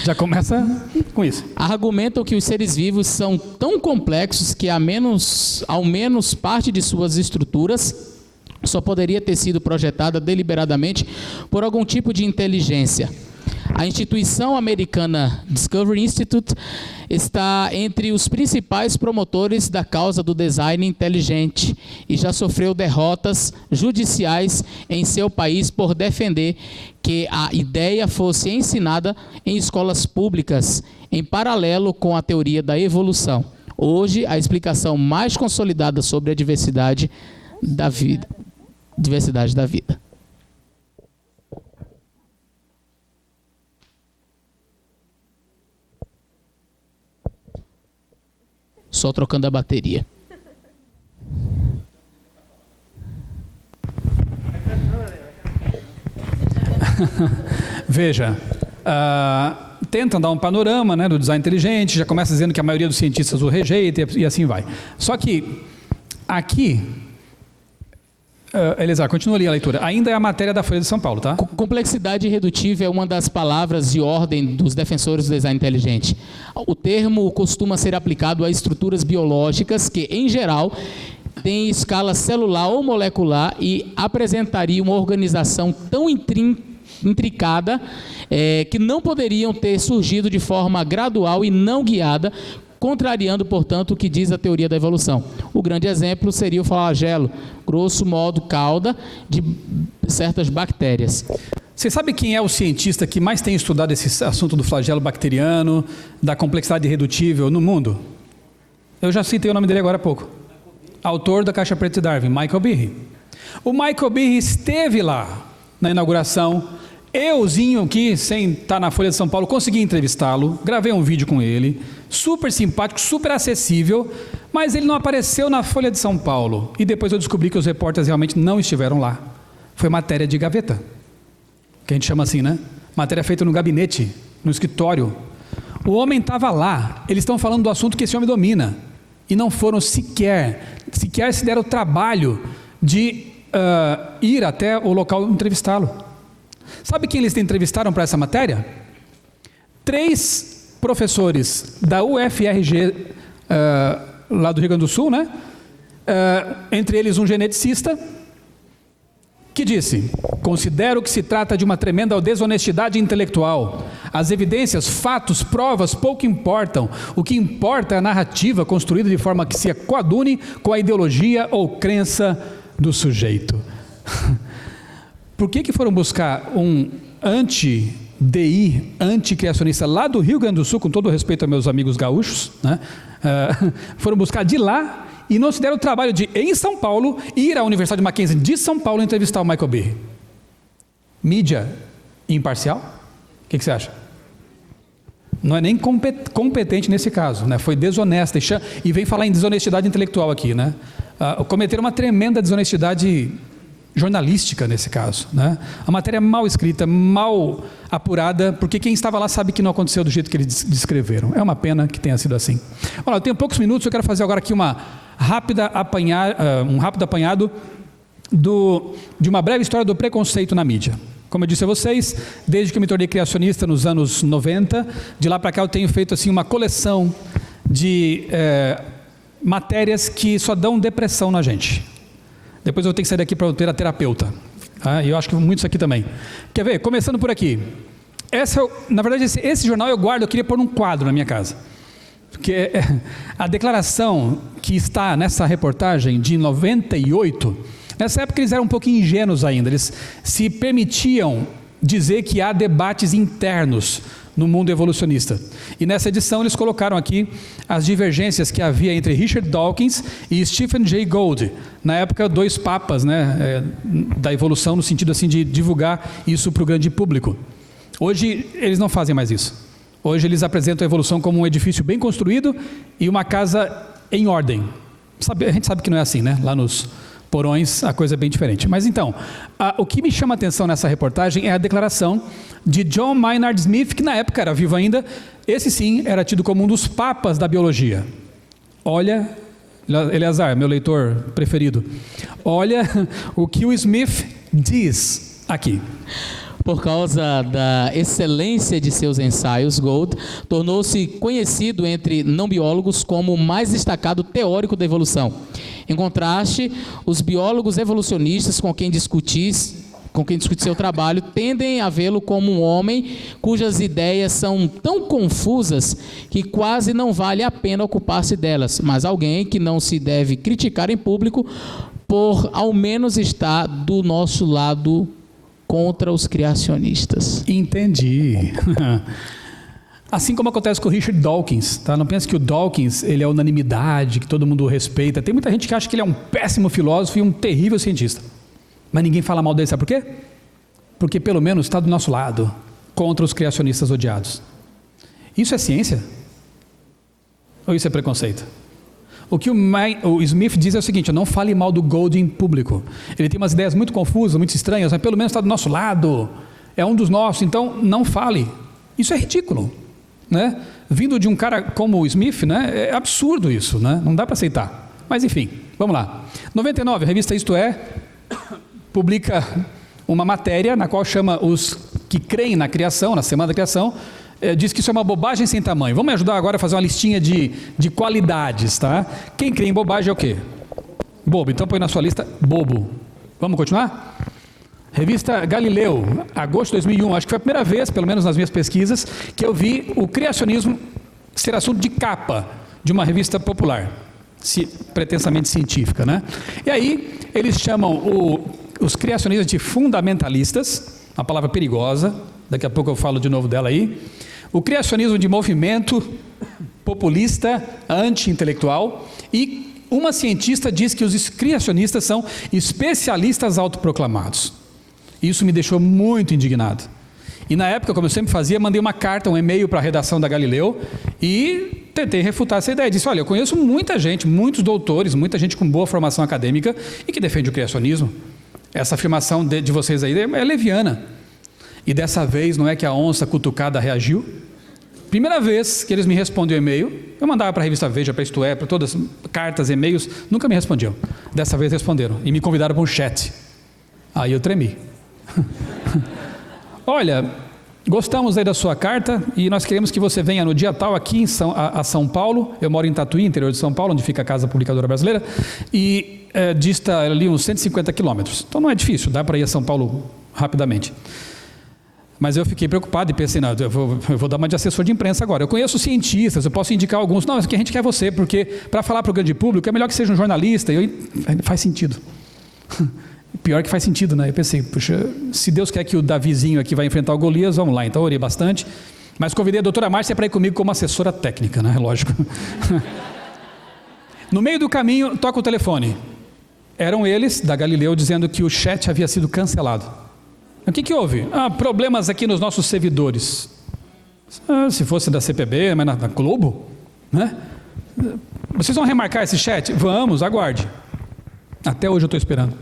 Já começa com isso. Argumentam que os seres vivos são tão complexos que ao menos parte de suas estruturas só poderia ter sido projetada deliberadamente por algum tipo de inteligência. A instituição americana Discovery Institute está entre os principais promotores da causa do design inteligente e já sofreu derrotas judiciais em seu país por defender que a ideia fosse ensinada em escolas públicas, em paralelo com a teoria da evolução. Hoje, a explicação mais consolidada sobre a diversidade da vida. Só trocando a bateria. Veja, tentam dar um panorama, né, do design inteligente, já começa dizendo que a maioria dos cientistas o rejeita e assim vai. Só que aqui, Eleazar, continua ali a leitura. Ainda é a matéria da Folha de São Paulo, tá? Complexidade irredutível é uma das palavras de ordem dos defensores do design inteligente. O termo costuma ser aplicado a estruturas biológicas que, em geral, têm escala celular ou molecular e apresentariam uma organização tão intricada que não poderiam ter surgido de forma gradual e não guiada, contrariando, portanto, o que diz a teoria da evolução. O grande exemplo seria o flagelo, grosso modo, cauda de certas bactérias. Você sabe quem é o cientista que mais tem estudado esse assunto do flagelo bacteriano, da complexidade irredutível no mundo? Eu já citei o nome dele agora há pouco. autor da Caixa Preta de Darwin, Michael Behe. O Michael Behe esteve lá na inauguração. Euzinho aqui, sem estar na Folha de São Paulo, consegui entrevistá-lo, gravei um vídeo com ele, super simpático, super acessível, mas ele não apareceu na Folha de São Paulo. E depois eu descobri que os repórteres realmente não estiveram lá. Foi matéria de gaveta, que a gente chama assim, né? Matéria feita no gabinete, no escritório. O homem estava lá, eles estão falando do assunto que esse homem domina. E não foram sequer se deram o trabalho de ir até o local entrevistá-lo. Sabe quem eles entrevistaram para essa matéria? 3 professores da UFRG, lá do Rio Grande do Sul, né? Entre eles um geneticista, que disse: considero que se trata de uma tremenda desonestidade intelectual. As evidências, fatos, provas pouco importam. O que importa é a narrativa construída de forma que se coadune com a ideologia ou crença do sujeito. Por que foram buscar um anti-DI, anticriacionista lá do Rio Grande do Sul, com todo o respeito a meus amigos gaúchos, né? Foram buscar de lá e não se deram o trabalho de, em São Paulo, ir à Universidade Mackenzie de São Paulo entrevistar o Michael Behe? Mídia imparcial? O que você acha? Não é nem competente nesse caso, né? Foi desonesta e vem falar em desonestidade intelectual aqui, né? Cometeram uma tremenda desonestidade jornalística nesse caso, né? A matéria mal escrita, mal apurada, porque quem estava lá sabe que não aconteceu do jeito que eles descreveram. É uma pena que tenha sido assim. Olha, eu tenho poucos minutos, eu quero fazer agora aqui um rápido apanhado de uma breve história do preconceito na mídia. Como eu disse a vocês, desde que eu me tornei criacionista nos anos 90, de lá para cá eu tenho feito assim uma coleção de matérias que só dão depressão na gente. Depois eu vou ter que sair daqui para ter a terapeuta. E eu acho que muito isso aqui também. Quer ver? Começando por aqui. Na verdade, esse jornal eu guardo, eu queria pôr num quadro na minha casa. Porque a declaração que está nessa reportagem de 98, nessa época eles eram um pouquinho ingênuos ainda, eles se permitiam dizer que há debates internos no mundo evolucionista. E nessa edição eles colocaram aqui as divergências que havia entre Richard Dawkins e Stephen Jay Gould, na época 2 papas, né, da evolução, no sentido assim de divulgar isso para o grande público. Hoje eles não fazem mais isso. Hoje eles apresentam a evolução como um edifício bem construído e uma casa em ordem. A gente sabe que não é assim, né? Lá nos porões a coisa é bem diferente. Mas então, o que me chama a atenção nessa reportagem é a declaração de John Maynard Smith, que na época era vivo ainda. Esse sim era tido como um dos papas da biologia. Olha, Eleazar, meu leitor preferido, olha o que o Smith diz aqui. Por causa da excelência de seus ensaios, Gould tornou-se conhecido entre não biólogos como o mais destacado teórico da evolução. Em contraste, os biólogos evolucionistas com quem discute seu trabalho tendem a vê-lo como um homem cujas ideias são tão confusas que quase não vale a pena ocupar-se delas, mas alguém que não se deve criticar em público por ao menos estar do nosso lado contra os criacionistas. Entendi. Assim como acontece com o Richard Dawkins, tá? Não pense que o Dawkins ele é unanimidade, que todo mundo o respeita. Tem muita gente que acha que ele é um péssimo filósofo e um terrível cientista. Mas ninguém fala mal dele, sabe por quê? Porque pelo menos está do nosso lado, contra os criacionistas odiados. Isso é ciência? Ou isso é preconceito? O que o Smith diz é o seguinte: não fale mal do Gould em público. Ele tem umas ideias muito confusas, muito estranhas, mas pelo menos está do nosso lado, é um dos nossos, então não fale. Isso é ridículo, né? Vindo de um cara como o Smith, né? É absurdo isso, né? Não dá para aceitar. Mas enfim, vamos lá. 99, a revista Isto É publica uma matéria na qual chama os que creem na criação, na Semana da Criação, diz que isso é uma bobagem sem tamanho. Vamos me ajudar agora a fazer uma listinha de qualidades, tá? Quem crê em bobagem é o quê? Bobo. Então põe na sua lista bobo. Vamos continuar? Revista Galileu, agosto de 2001. Acho que foi a primeira vez, pelo menos nas minhas pesquisas, que eu vi o criacionismo ser assunto de capa de uma revista popular, pretensamente científica, né? E aí eles chamam os criacionistas de fundamentalistas, uma palavra perigosa. Daqui a pouco eu falo de novo dela aí. O criacionismo de movimento populista, anti-intelectual, e uma cientista diz que os criacionistas são especialistas autoproclamados. Isso me deixou muito indignado. E na época, como eu sempre fazia, mandei uma carta, um e-mail para a redação da Galileu e tentei refutar essa ideia. Disse, olha, eu conheço muita gente, muitos doutores, muita gente com boa formação acadêmica e que defende o criacionismo. Essa afirmação de vocês aí é leviana. E dessa vez, não é que a onça cutucada reagiu? Primeira vez que eles me respondem o e-mail, eu mandava para a revista Veja, para Isto É, para todas cartas, e-mails, nunca me respondiam. Dessa vez responderam e me convidaram para um chat. Aí eu tremi. Olha, gostamos aí da sua carta e nós queremos que você venha no dia tal aqui a São Paulo. Eu moro em Tatuí, interior de São Paulo, onde fica a Casa Publicadora Brasileira, e dista ali uns 150 quilômetros. Então não é difícil, dá para ir a São Paulo rapidamente. Mas eu fiquei preocupado e pensei, não, eu vou dar uma de assessor de imprensa agora. Eu conheço cientistas, eu posso indicar alguns. Não, mas o que a gente quer é você, porque para falar para o grande público é melhor que seja um jornalista. Faz sentido. Pior que faz sentido, né? Eu pensei, puxa, se Deus quer que o Davizinho aqui vai enfrentar o Golias, vamos lá. Então eu orei bastante. Mas convidei a doutora Márcia para ir comigo como assessora técnica, né? Lógico. No meio do caminho, toca o telefone. Eram eles, da Galileu, dizendo que o chat havia sido cancelado. O que houve? Problemas aqui nos nossos servidores. Se fosse da CPB, mas na Globo, né? Vocês vão remarcar esse chat? Vamos, aguarde. Até hoje eu estou esperando.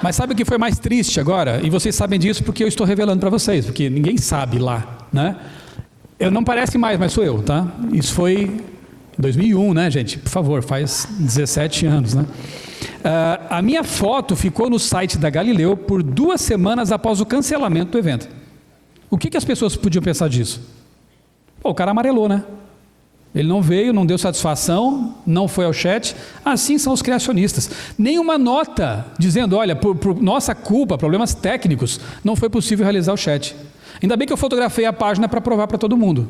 Mas sabe o que foi mais triste agora? E vocês sabem disso porque eu estou revelando para vocês, porque ninguém sabe lá, né? Eu não parece mais, mas sou eu, tá? Isso foi em 2001, né, gente? Por favor, faz 17 anos, né? A minha foto ficou no site da Galileu por 2 semanas após o cancelamento do evento. O que as pessoas podiam pensar disso? Pô, o cara amarelou, né? Ele não veio, não deu satisfação, não foi ao chat. Assim são os criacionistas. Nenhuma nota dizendo, olha, por nossa culpa, problemas técnicos, não foi possível realizar o chat. Ainda bem que eu fotografei a página para provar para todo mundo.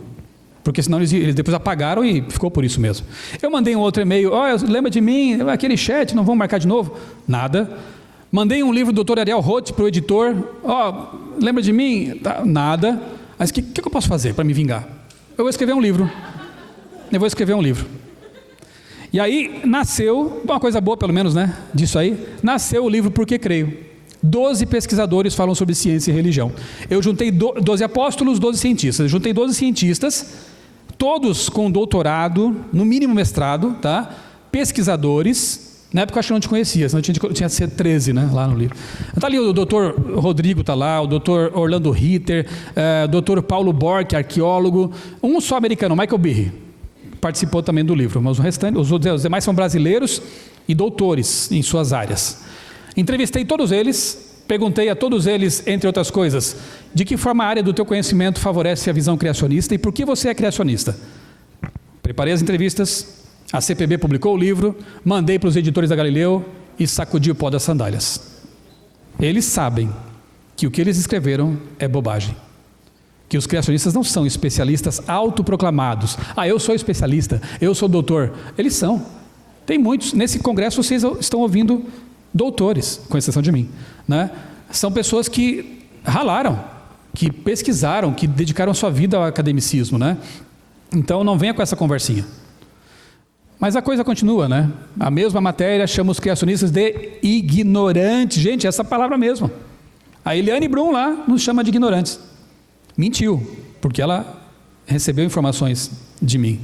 Porque senão eles depois apagaram e ficou por isso mesmo. Eu mandei um outro e-mail, lembra de mim, aquele chat, não vamos marcar de novo? Nada. Mandei um livro do Dr. Ariel Roth para o editor, lembra de mim? Nada. Mas o que eu posso fazer para me vingar? Eu vou escrever um livro. E aí nasceu, uma coisa boa pelo menos, né, disso aí, nasceu o livro Porque Creio. 12 pesquisadores falam sobre ciência e religião. Eu juntei 12 apóstolos, 12 cientistas. Eu juntei 12 cientistas, todos com doutorado, no mínimo mestrado, tá? Pesquisadores. Na época eu acho que eu não te conhecia, senão tinha que ser 13, né, lá no livro. Está ali o doutor Rodrigo, está lá, o doutor Orlando Ritter, o doutor Paulo Bork, arqueólogo, um só americano, Michael Behe, participou também do livro, mas os demais são brasileiros e doutores em suas áreas. Entrevistei todos eles, perguntei a todos eles, entre outras coisas, de que forma a área do teu conhecimento favorece a visão criacionista e por que você é criacionista. Preparei as entrevistas, a CPB publicou o livro, mandei para os editores da Galileu e sacudi o pó das sandálias. Eles sabem que o que eles escreveram é bobagem. Que os criacionistas não são especialistas autoproclamados. Eu sou especialista, eu sou doutor. Eles são. Tem muitos. Nesse congresso vocês estão ouvindo doutores, com exceção de mim, né? São pessoas que ralaram, que pesquisaram, que dedicaram sua vida ao academicismo, né? Então não venha com essa conversinha. Mas a coisa continua, né? A mesma matéria chama os criacionistas de ignorantes. Gente, essa palavra mesmo. A Eliane Brum lá nos chama de ignorantes. Mentiu, porque ela recebeu informações de mim.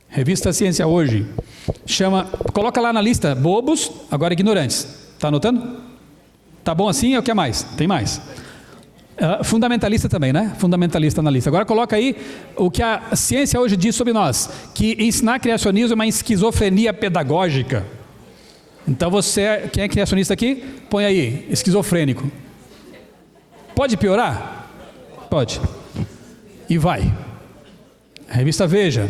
Revista Ciência Hoje coloca lá na lista bobos, agora ignorantes. Está anotando? Tá bom assim? O que mais? Tem mais. Fundamentalista também, né? Fundamentalista na lista. Agora coloca aí o que a ciência hoje diz sobre nós, que ensinar criacionismo é uma esquizofrenia pedagógica. Então quem é criacionista aqui? Põe aí, esquizofrênico. Pode piorar? Pode. E vai. A revista Veja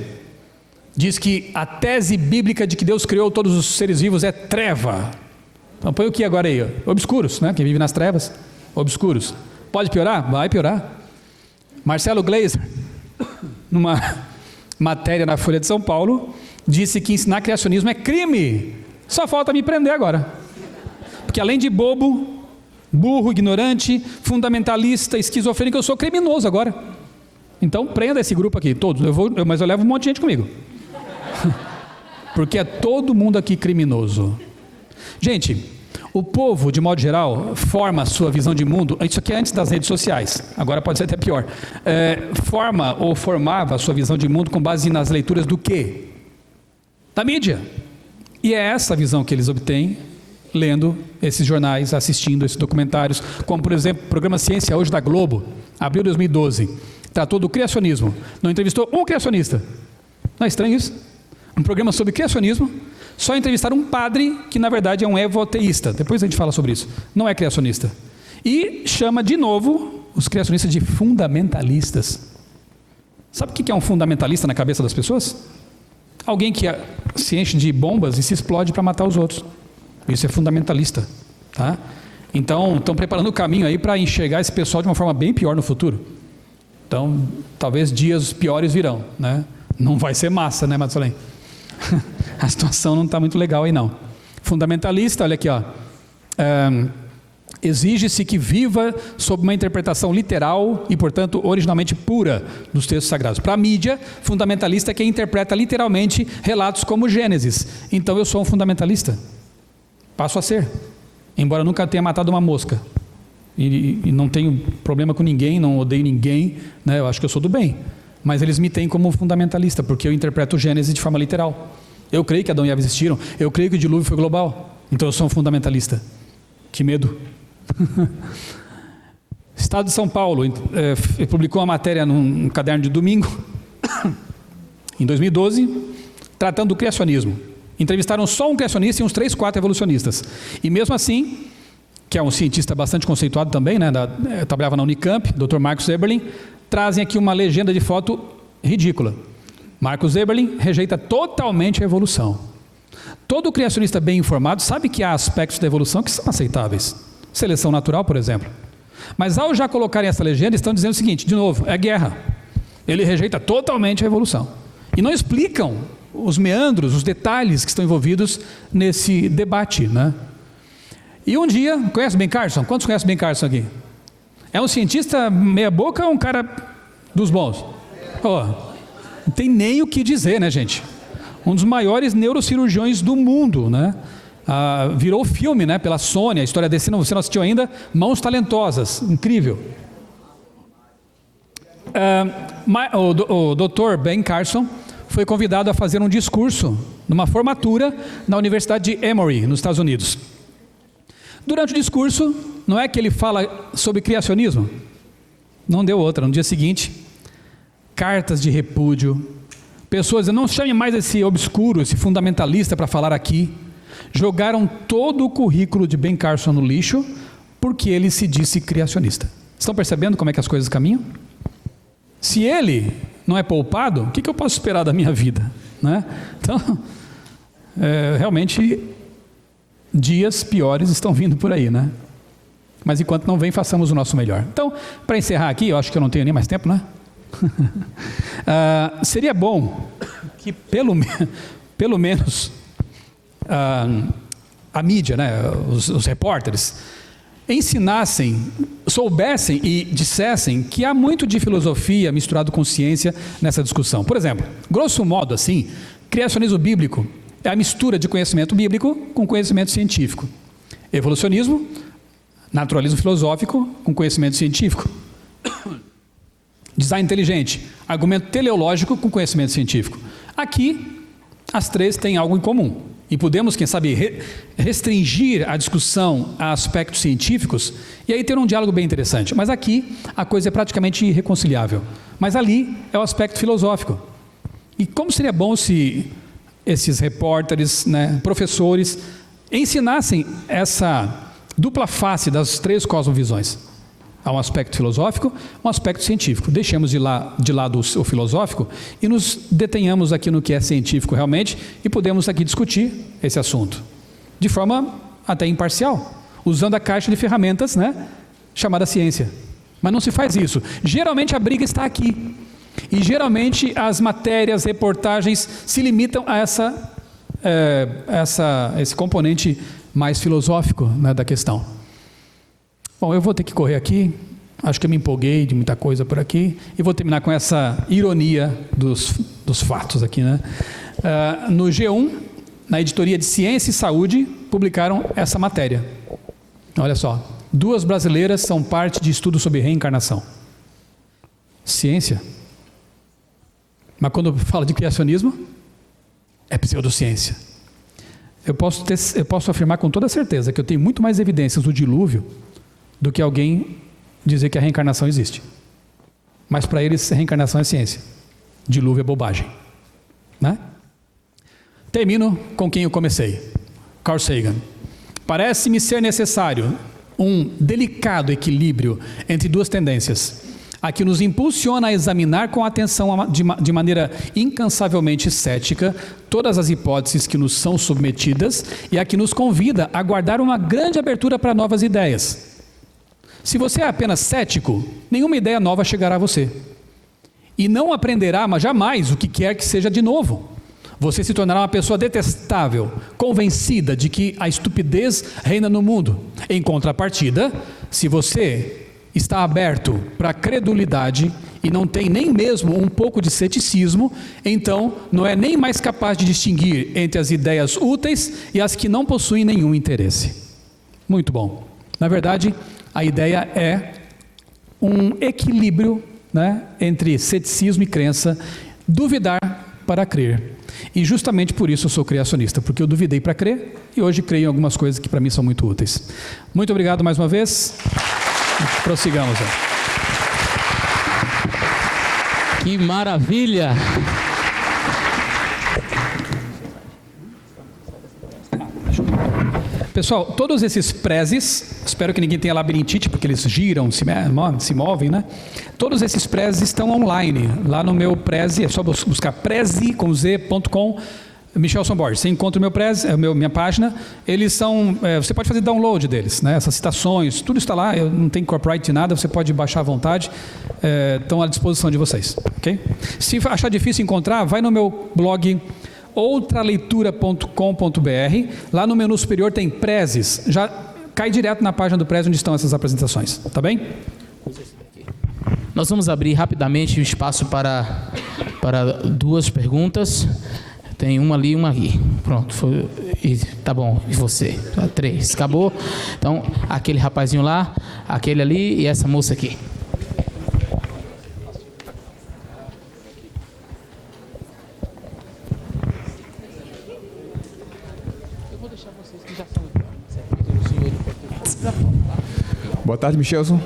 diz que a tese bíblica de que Deus criou todos os seres vivos é treva. Então põe o que agora aí? Obscuros, né? Quem vive nas trevas, obscuros. Pode piorar? Vai piorar. Marcelo Gleiser, numa matéria na Folha de São Paulo, disse que ensinar criacionismo é crime. Só falta me prender agora. Porque além de bobo, burro, ignorante, fundamentalista, esquizofrênico, eu sou criminoso agora. Então prenda esse grupo aqui, todos. Mas eu levo um monte de gente comigo. Porque é todo mundo aqui criminoso. Gente, o povo, de modo geral, forma a sua visão de mundo, isso aqui é antes das redes sociais, agora pode ser até pior, forma ou formava a sua visão de mundo com base nas leituras do quê? Da mídia. E é essa visão que eles obtêm lendo esses jornais, assistindo esses documentários, como por exemplo o programa Ciência Hoje da Globo, abril de 2012, tratou do criacionismo, não entrevistou um criacionista. Não é estranho isso? Um programa sobre criacionismo, só entrevistaram um padre que na verdade é um evoteísta, depois a gente fala sobre isso, não é criacionista. E chama de novo os criacionistas de fundamentalistas. Sabe o que é um fundamentalista na cabeça das pessoas? Alguém que se enche de bombas e se explode para matar os outros. Isso é fundamentalista, tá? Então, estão preparando o caminho aí para enxergar esse pessoal de uma forma bem pior no futuro. Então, talvez dias piores virão, né? Não vai ser massa, né, Matusalém? A situação não está muito legal aí, não. Fundamentalista, olha aqui, ó. Exige-se que viva sob uma interpretação literal e, portanto, originalmente pura dos textos sagrados. Para a mídia, fundamentalista é quem interpreta literalmente relatos como Gênesis. Então, eu sou um fundamentalista. Passo a ser. Embora nunca tenha matado uma mosca. E não tenho problema com ninguém, não odeio ninguém, né? Eu acho que eu sou do bem. Mas eles me têm como fundamentalista, porque eu interpreto o Gênesis de forma literal. Eu creio que Adão e Eva existiram, eu creio que o dilúvio foi global. Então eu sou um fundamentalista. Que medo. Estado de São Paulo publicou uma matéria num caderno de domingo, em 2012, tratando do criacionismo. Entrevistaram só um criacionista e uns 3, 4 evolucionistas. E mesmo assim, que é um cientista bastante conceituado também, né, trabalhava na Unicamp, Dr. Marcos Eberlin, trazem aqui uma legenda de foto ridícula. Marcos Eberlin rejeita totalmente a evolução. Todo criacionista bem informado sabe que há aspectos da evolução que são aceitáveis. Seleção natural, por exemplo. Mas ao já colocarem essa legenda, estão dizendo o seguinte, de novo, é guerra. Ele rejeita totalmente a evolução. E não explicam os meandros, os detalhes que estão envolvidos nesse debate, né? E um dia, conhece Ben Carson? Quantos conhecem Ben Carson aqui? É um cientista meia boca ou um cara dos bons? Não tem nem o que dizer, né, gente? Um dos maiores neurocirurgiões do mundo, né? Virou filme, né, pela Sony, a história desse, você não assistiu ainda? Mãos Talentosas, incrível. O Dr. Ben Carson foi convidado a fazer um discurso numa formatura na Universidade de Emory, nos Estados Unidos. Durante o discurso, não é que ele fala sobre criacionismo? Não deu outra. No dia seguinte, cartas de repúdio, pessoas, não chame mais esse obscuro, esse fundamentalista para falar aqui, jogaram todo o currículo de Ben Carson no lixo, porque ele se disse criacionista. Estão percebendo como é que as coisas caminham? Se ele não é poupado, o que eu posso esperar da minha vida, né? Então, realmente, dias piores estão vindo por aí, né? Mas enquanto não vem, façamos o nosso melhor. Então, para encerrar aqui, eu acho que eu não tenho nem mais tempo, né? Seria bom que pelo menos a mídia, né, os repórteres, ensinassem, soubessem e dissessem que há muito de filosofia misturado com ciência nessa discussão. Por exemplo, grosso modo assim, criacionismo bíblico é a mistura de conhecimento bíblico com conhecimento científico. Evolucionismo, naturalismo filosófico com conhecimento científico. Design inteligente, argumento teleológico com conhecimento científico. Aqui, as três têm algo em comum. E podemos, quem sabe, restringir a discussão a aspectos científicos e aí ter um diálogo bem interessante. Mas aqui, a coisa é praticamente irreconciliável. Mas ali é o aspecto filosófico. E como seria bom se esses repórteres, né, professores, ensinassem essa dupla face das três cosmovisões. Há um aspecto filosófico, um aspecto científico. Deixemos de lado o filosófico e nos detenhamos aqui no que é científico realmente e podemos aqui discutir esse assunto de forma até imparcial, usando a caixa de ferramentas, né, chamada ciência. Mas não se faz isso. Geralmente a briga está aqui. E geralmente as matérias, reportagens se limitam a esse componente mais filosófico, né, da questão. Bom, eu vou ter que correr aqui, acho que eu me empolguei de muita coisa por aqui, e vou terminar com essa ironia dos fatos aqui, né? No G1, na editoria de Ciência e Saúde, publicaram essa matéria. Olha só, 2 brasileiras são parte de estudo sobre reencarnação. Ciência. Mas quando fala de criacionismo, é pseudociência. Eu posso afirmar com toda certeza que eu tenho muito mais evidências do dilúvio do que alguém dizer que a reencarnação existe. Mas para eles, reencarnação é ciência. Dilúvio é bobagem. Né? Termino com quem eu comecei. Carl Sagan. Parece-me ser necessário um delicado equilíbrio entre 2 tendências. A que nos impulsiona a examinar com atenção de maneira incansavelmente cética todas as hipóteses que nos são submetidas e a que nos convida a guardar uma grande abertura para novas ideias. Se você é apenas cético, nenhuma ideia nova chegará a você. E não aprenderá, mas jamais, o que quer que seja de novo. Você se tornará uma pessoa detestável, convencida de que a estupidez reina no mundo. Em contrapartida, se você está aberto para a credulidade e não tem nem mesmo um pouco de ceticismo, então não é nem mais capaz de distinguir entre as ideias úteis e as que não possuem nenhum interesse. Muito bom. Na verdade, a ideia é um equilíbrio, né, entre ceticismo e crença, duvidar para crer. E justamente por isso eu sou criacionista, porque eu duvidei para crer e hoje creio em algumas coisas que para mim são muito úteis. Muito obrigado mais uma vez. Prossigamos. Que maravilha! Pessoal, todos esses prezes, espero que ninguém tenha labirintite, porque eles giram, se movem, né? Todos esses prezes estão online, lá no meu Prezi, é só buscar prezi.com. Michelson Borges, você encontra o meu Prezi, minha página, eles são, você pode fazer download deles, né? Essas citações, tudo está lá, eu não tenho copyright de nada, você pode baixar à vontade, estão à disposição de vocês, ok? Se achar difícil encontrar, vai no meu blog outraleitura.com.br, lá no menu superior tem prezes, já cai direto na página do Prezi onde estão essas apresentações, tá bem? Nós vamos abrir rapidamente o espaço para 2 perguntas. Tem uma ali e uma aqui. Pronto, tá bom. E você? 3. Acabou? Então, aquele rapazinho lá, aquele ali e essa moça aqui. Eu vou deixar vocês que já são. Boa tarde, Michelson.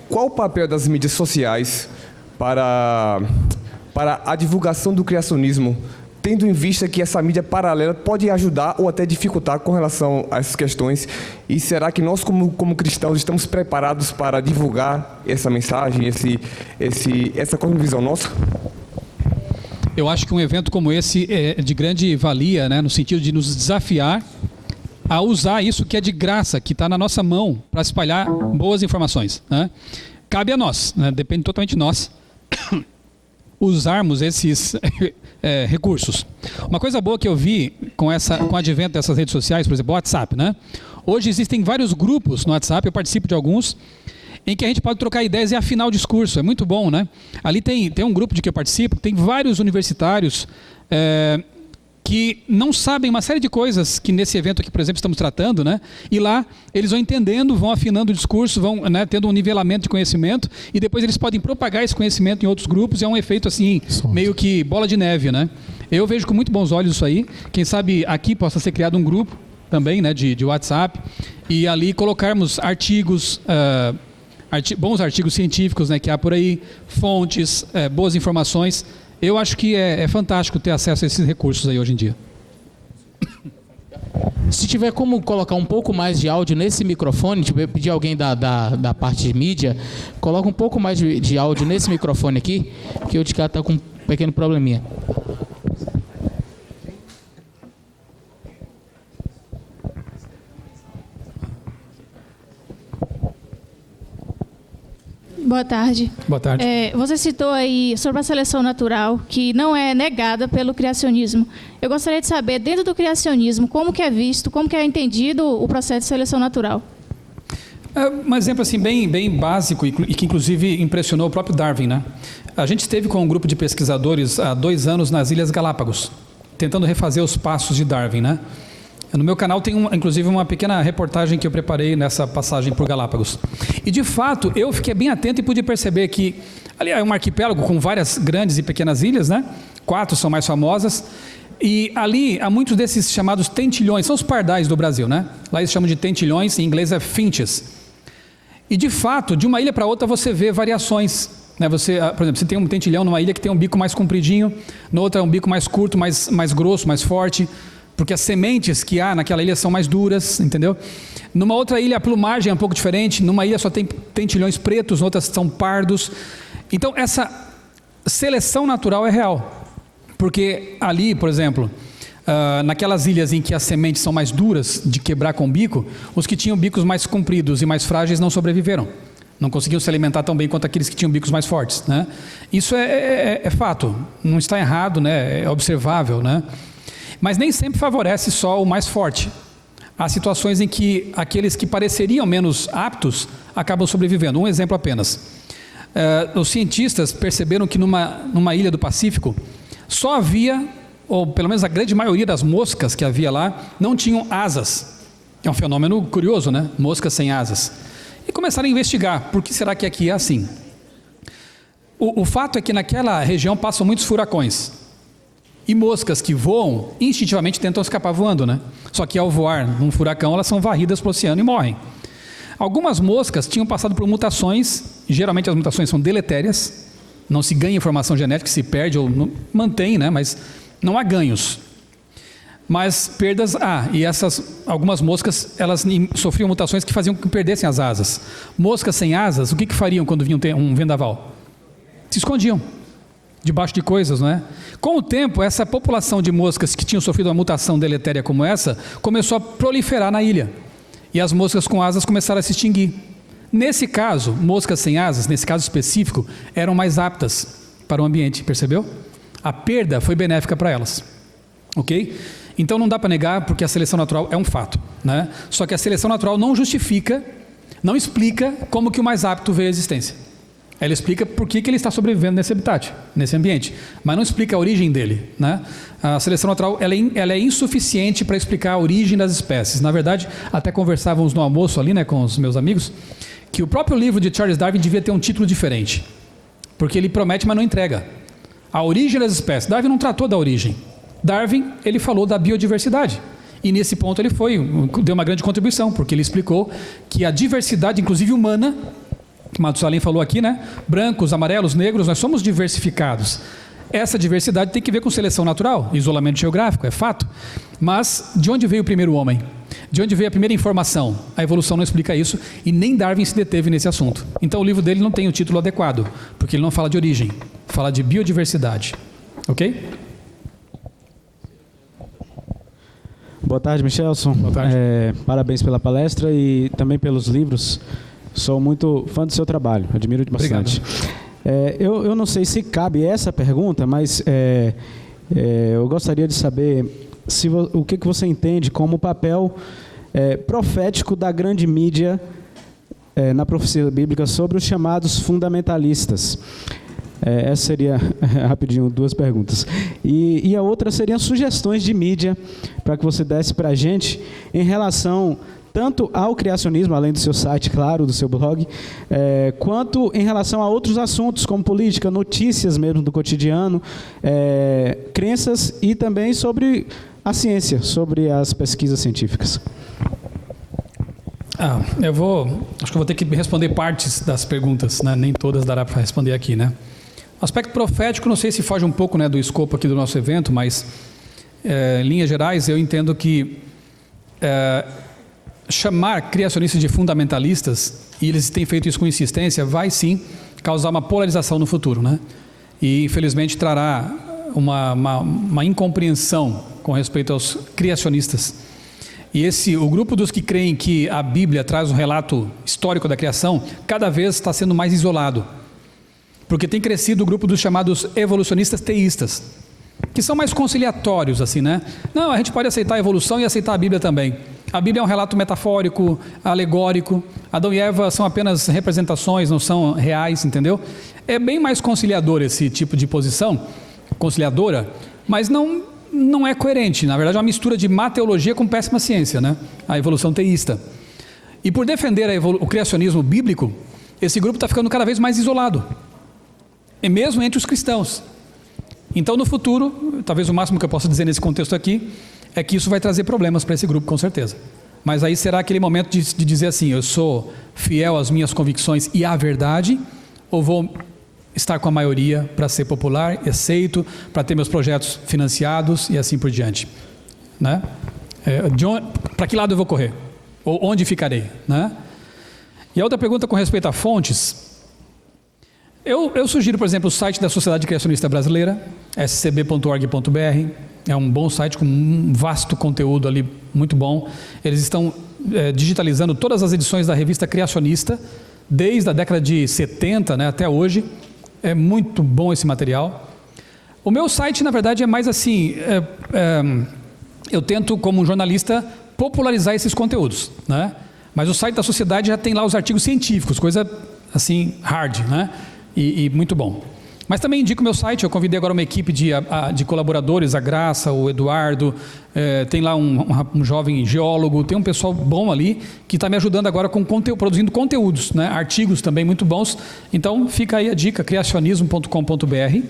Qual o papel das mídias sociais para a divulgação do criacionismo, tendo em vista que essa mídia paralela pode ajudar ou até dificultar com relação a essas questões? E será que nós, como cristãos, estamos preparados para divulgar essa mensagem, essa cosmovisão nossa? Eu acho que um evento como esse é de grande valia, né, no sentido de nos desafiar a usar isso que é de graça, que está na nossa mão, para espalhar boas informações, né? Cabe a nós, né, depende totalmente de nós, usarmos esses recursos. Uma coisa boa que eu vi com o advento dessas redes sociais, por exemplo, o WhatsApp, né? Hoje existem vários grupos no WhatsApp, eu participo de alguns, em que a gente pode trocar ideias e afinar o discurso, é muito bom, né? Ali tem um grupo de que eu participo, tem vários universitários que não sabem uma série de coisas que nesse evento aqui, por exemplo, estamos tratando, né? E lá eles vão entendendo, vão afinando o discurso, vão, né, tendo um nivelamento de conhecimento e depois eles podem propagar esse conhecimento em outros grupos e é um efeito assim, meio que bola de neve, né? Eu vejo com muito bons olhos isso aí. Quem sabe aqui possa ser criado um grupo também, né, de WhatsApp e ali colocarmos artigos, bons artigos científicos, né, que há por aí, fontes, boas informações. Eu acho que é fantástico ter acesso a esses recursos aí hoje em dia. Se tiver como colocar um pouco mais de áudio nesse microfone, tipo, pedir alguém da parte de mídia, coloca um pouco mais de áudio nesse microfone aqui, que o de cá está com um pequeno probleminha. Boa tarde. Boa tarde. Você citou aí sobre a seleção natural, que não é negada pelo criacionismo. Eu gostaria de saber, dentro do criacionismo, como que é visto, como que é entendido o processo de seleção natural? Um exemplo assim bem básico e que inclusive impressionou o próprio Darwin, né? A gente esteve com um grupo de pesquisadores há 2 anos nas Ilhas Galápagos, tentando refazer os passos de Darwin, né? No meu canal tem inclusive uma pequena reportagem que eu preparei nessa passagem por Galápagos. E de fato eu fiquei bem atento e pude perceber que ali é um arquipélago com várias grandes e pequenas ilhas, né? 4 são mais famosas. E ali há muitos desses chamados tentilhões, são os pardais do Brasil, né? Lá eles chamam de tentilhões, em inglês é finches. E de fato, de uma ilha para outra você vê variações, né? Você, por exemplo, você tem um tentilhão numa ilha que tem um bico mais compridinho, na outra um bico mais curto, mais grosso, mais forte, porque as sementes que há naquela ilha são mais duras, entendeu? Numa outra ilha a plumagem é um pouco diferente, numa ilha só tem tentilhões pretos, outras são pardos. Então essa seleção natural é real. Porque ali, por exemplo, naquelas ilhas em que as sementes são mais duras de quebrar com o bico, os que tinham bicos mais compridos e mais frágeis não sobreviveram. Não conseguiam se alimentar tão bem quanto aqueles que tinham bicos mais fortes, né? Isso é fato, não está errado, né? É observável, né? Mas nem sempre favorece só o mais forte. Há situações em que aqueles que pareceriam menos aptos acabam sobrevivendo. Um exemplo apenas. Os cientistas perceberam que numa ilha do Pacífico só havia, ou pelo menos a grande maioria das moscas que havia lá, não tinham asas. É um fenômeno curioso, né? Moscas sem asas. E começaram a investigar, por que será que aqui é assim? O fato é que naquela região passam muitos furacões. E moscas que voam, instintivamente tentam escapar voando, né? Só que ao voar num furacão, elas são varridas para o oceano e morrem. Algumas moscas tinham passado por mutações, geralmente as mutações são deletérias, não se ganha informação genética, se perde ou mantém, né? Mas não há ganhos. Mas perdas há, e algumas moscas, elas sofriam mutações que faziam com que perdessem as asas. Moscas sem asas, o que fariam quando vinha um vendaval? Se escondiam, debaixo de coisas, não é? Com o tempo, essa população de moscas que tinham sofrido uma mutação deletéria como essa, começou a proliferar na ilha. E as moscas com asas começaram a se extinguir. Nesse caso, moscas sem asas, nesse caso específico, eram mais aptas para o ambiente, percebeu? A perda foi benéfica para elas, ok? Então não dá para negar, porque a seleção natural é um fato, né? Só que a seleção natural não justifica, não explica como que o mais apto veio à existência. Ela explica por que ele está sobrevivendo nesse habitat, nesse ambiente, mas não explica a origem dele, né? A seleção natural ela é insuficiente para explicar a origem das espécies. Na verdade, até conversávamos no almoço ali, né, com os meus amigos, que o próprio livro de Charles Darwin devia ter um título diferente, porque ele promete, mas não entrega. A origem das espécies. Darwin não tratou da origem. Darwin, ele falou da biodiversidade. E nesse ponto ele deu uma grande contribuição, porque ele explicou que a diversidade, inclusive humana, que Matusalém falou aqui, né? Brancos, amarelos, negros, nós somos diversificados. Essa diversidade tem que ver com seleção natural, isolamento geográfico, é fato. Mas de onde veio o primeiro homem? De onde veio a primeira informação? A evolução não explica isso e nem Darwin se deteve nesse assunto. Então o livro dele não tem o título adequado, porque ele não fala de origem, fala de biodiversidade. Ok? Boa tarde, Michelson. Boa tarde. Parabéns pela palestra e também pelos livros. Sou muito fã do seu trabalho, admiro bastante. Eu não sei se cabe essa pergunta, mas eu gostaria de saber o que você entende como o papel profético da grande mídia na profecia bíblica sobre os chamados fundamentalistas. Essa seria, rapidinho, 2 perguntas. E a outra seriam sugestões de mídia para que você desse para a gente em relação tanto ao criacionismo, além do seu site, claro, do seu blog, quanto em relação a outros assuntos, como política, notícias mesmo do cotidiano, crenças e também sobre a ciência, sobre as pesquisas científicas. Acho que eu vou ter que responder partes das perguntas, né? Nem todas dará para responder aqui, né? Aspecto profético, não sei se foge um pouco, né, do escopo aqui do nosso evento, mas em linhas gerais eu entendo que chamar criacionistas de fundamentalistas, e eles têm feito isso com insistência, vai sim causar uma polarização no futuro, né? E infelizmente trará uma incompreensão com respeito aos criacionistas. E o grupo dos que creem que a Bíblia traz um relato histórico da criação, cada vez está sendo mais isolado. Porque tem crescido o grupo dos chamados evolucionistas teístas. que são mais conciliatórios, assim, né? Não, a gente pode aceitar a evolução e aceitar a Bíblia também. A Bíblia é um relato metafórico, alegórico. Adão e Eva são apenas representações, não são reais, entendeu? É bem mais conciliador esse tipo de posição, conciliadora, mas não é coerente. Na verdade, é uma mistura de má teologia com péssima ciência, né? A evolução teísta. E por defender o criacionismo bíblico, esse grupo está ficando cada vez mais isolado, e mesmo entre os cristãos. Então, no futuro, talvez o máximo que eu possa dizer nesse contexto aqui, é que isso vai trazer problemas para esse grupo, com certeza. Mas aí será aquele momento de dizer assim, eu sou fiel às minhas convicções e à verdade, ou vou estar com a maioria para ser popular, aceito, para ter meus projetos financiados e assim por diante, né? Para que lado eu vou correr? Ou onde ficarei, né? E a outra pergunta com respeito a fontes, eu sugiro, por exemplo, o site da Sociedade Criacionista Brasileira, scb.org.br, é um bom site com um vasto conteúdo ali, muito bom. Eles estão digitalizando todas as edições da revista Criacionista, desde a década de 70, né, até hoje. É muito bom esse material. O meu site, na verdade, é mais assim, eu tento, como um jornalista, popularizar esses conteúdos, né? Mas o site da sociedade já tem lá os artigos científicos, coisa assim, hard, né? E muito bom. Mas também indico o meu site, eu convidei agora uma equipe de colaboradores, a Graça, o Eduardo, tem lá um jovem geólogo, tem um pessoal bom ali, que está me ajudando agora com produzindo conteúdos, né? Artigos também muito bons. Então fica aí a dica, criacionismo.com.br.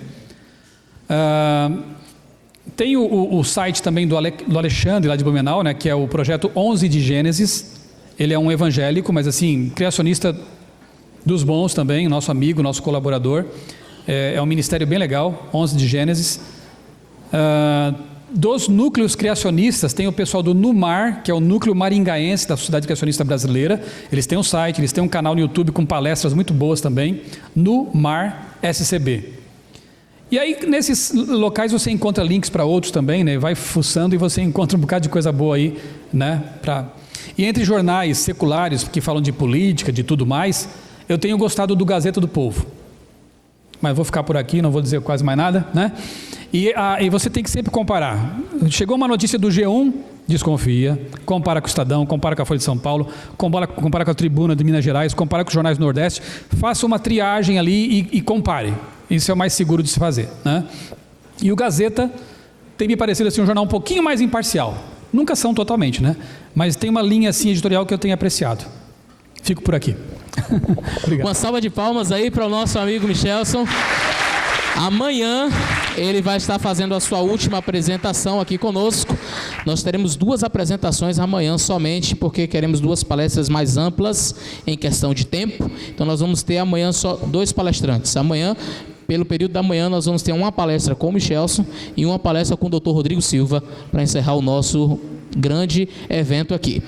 Tem o site também do Alexandre, lá de Blumenau, né? Que é o projeto 11 de Gênesis. Ele é um evangélico, mas assim, criacionista dos bons também, nosso amigo, nosso colaborador. É um ministério bem legal, 11 de Gênesis. Dos núcleos criacionistas, tem o pessoal do NUMAR, que é o núcleo maringaense da Sociedade Criacionista Brasileira. Eles têm um site, eles têm um canal no YouTube com palestras muito boas também, NUMAR SCB. E aí, nesses locais, você encontra links para outros também, né? Vai fuçando e você encontra um bocado de coisa boa aí, né? E entre jornais seculares que falam de política, de tudo mais, eu tenho gostado do Gazeta do Povo. Mas vou ficar por aqui, não vou dizer quase mais nada, né? E você tem que sempre comparar. Chegou uma notícia do G1, desconfia, compara com o Estadão, compara com a Folha de São Paulo, compara com a Tribuna de Minas Gerais, compara com os jornais do Nordeste, faça uma triagem ali e compare. Isso é o mais seguro de se fazer, né? E o Gazeta tem me parecido assim um jornal um pouquinho mais imparcial. Nunca são totalmente, né? Mas tem uma linha assim editorial que eu tenho apreciado. Fico por aqui. Obrigado. Uma salva de palmas aí para o nosso amigo Michelson. Amanhã ele vai estar fazendo a sua última apresentação aqui conosco. Nós teremos 2 apresentações amanhã somente, porque queremos 2 palestras mais amplas em questão de tempo. Então nós vamos ter amanhã só 2 palestrantes. Amanhã, pelo período da manhã, nós vamos ter uma palestra com o Michelson e uma palestra com o Dr. Rodrigo Silva para encerrar o nosso grande evento aqui.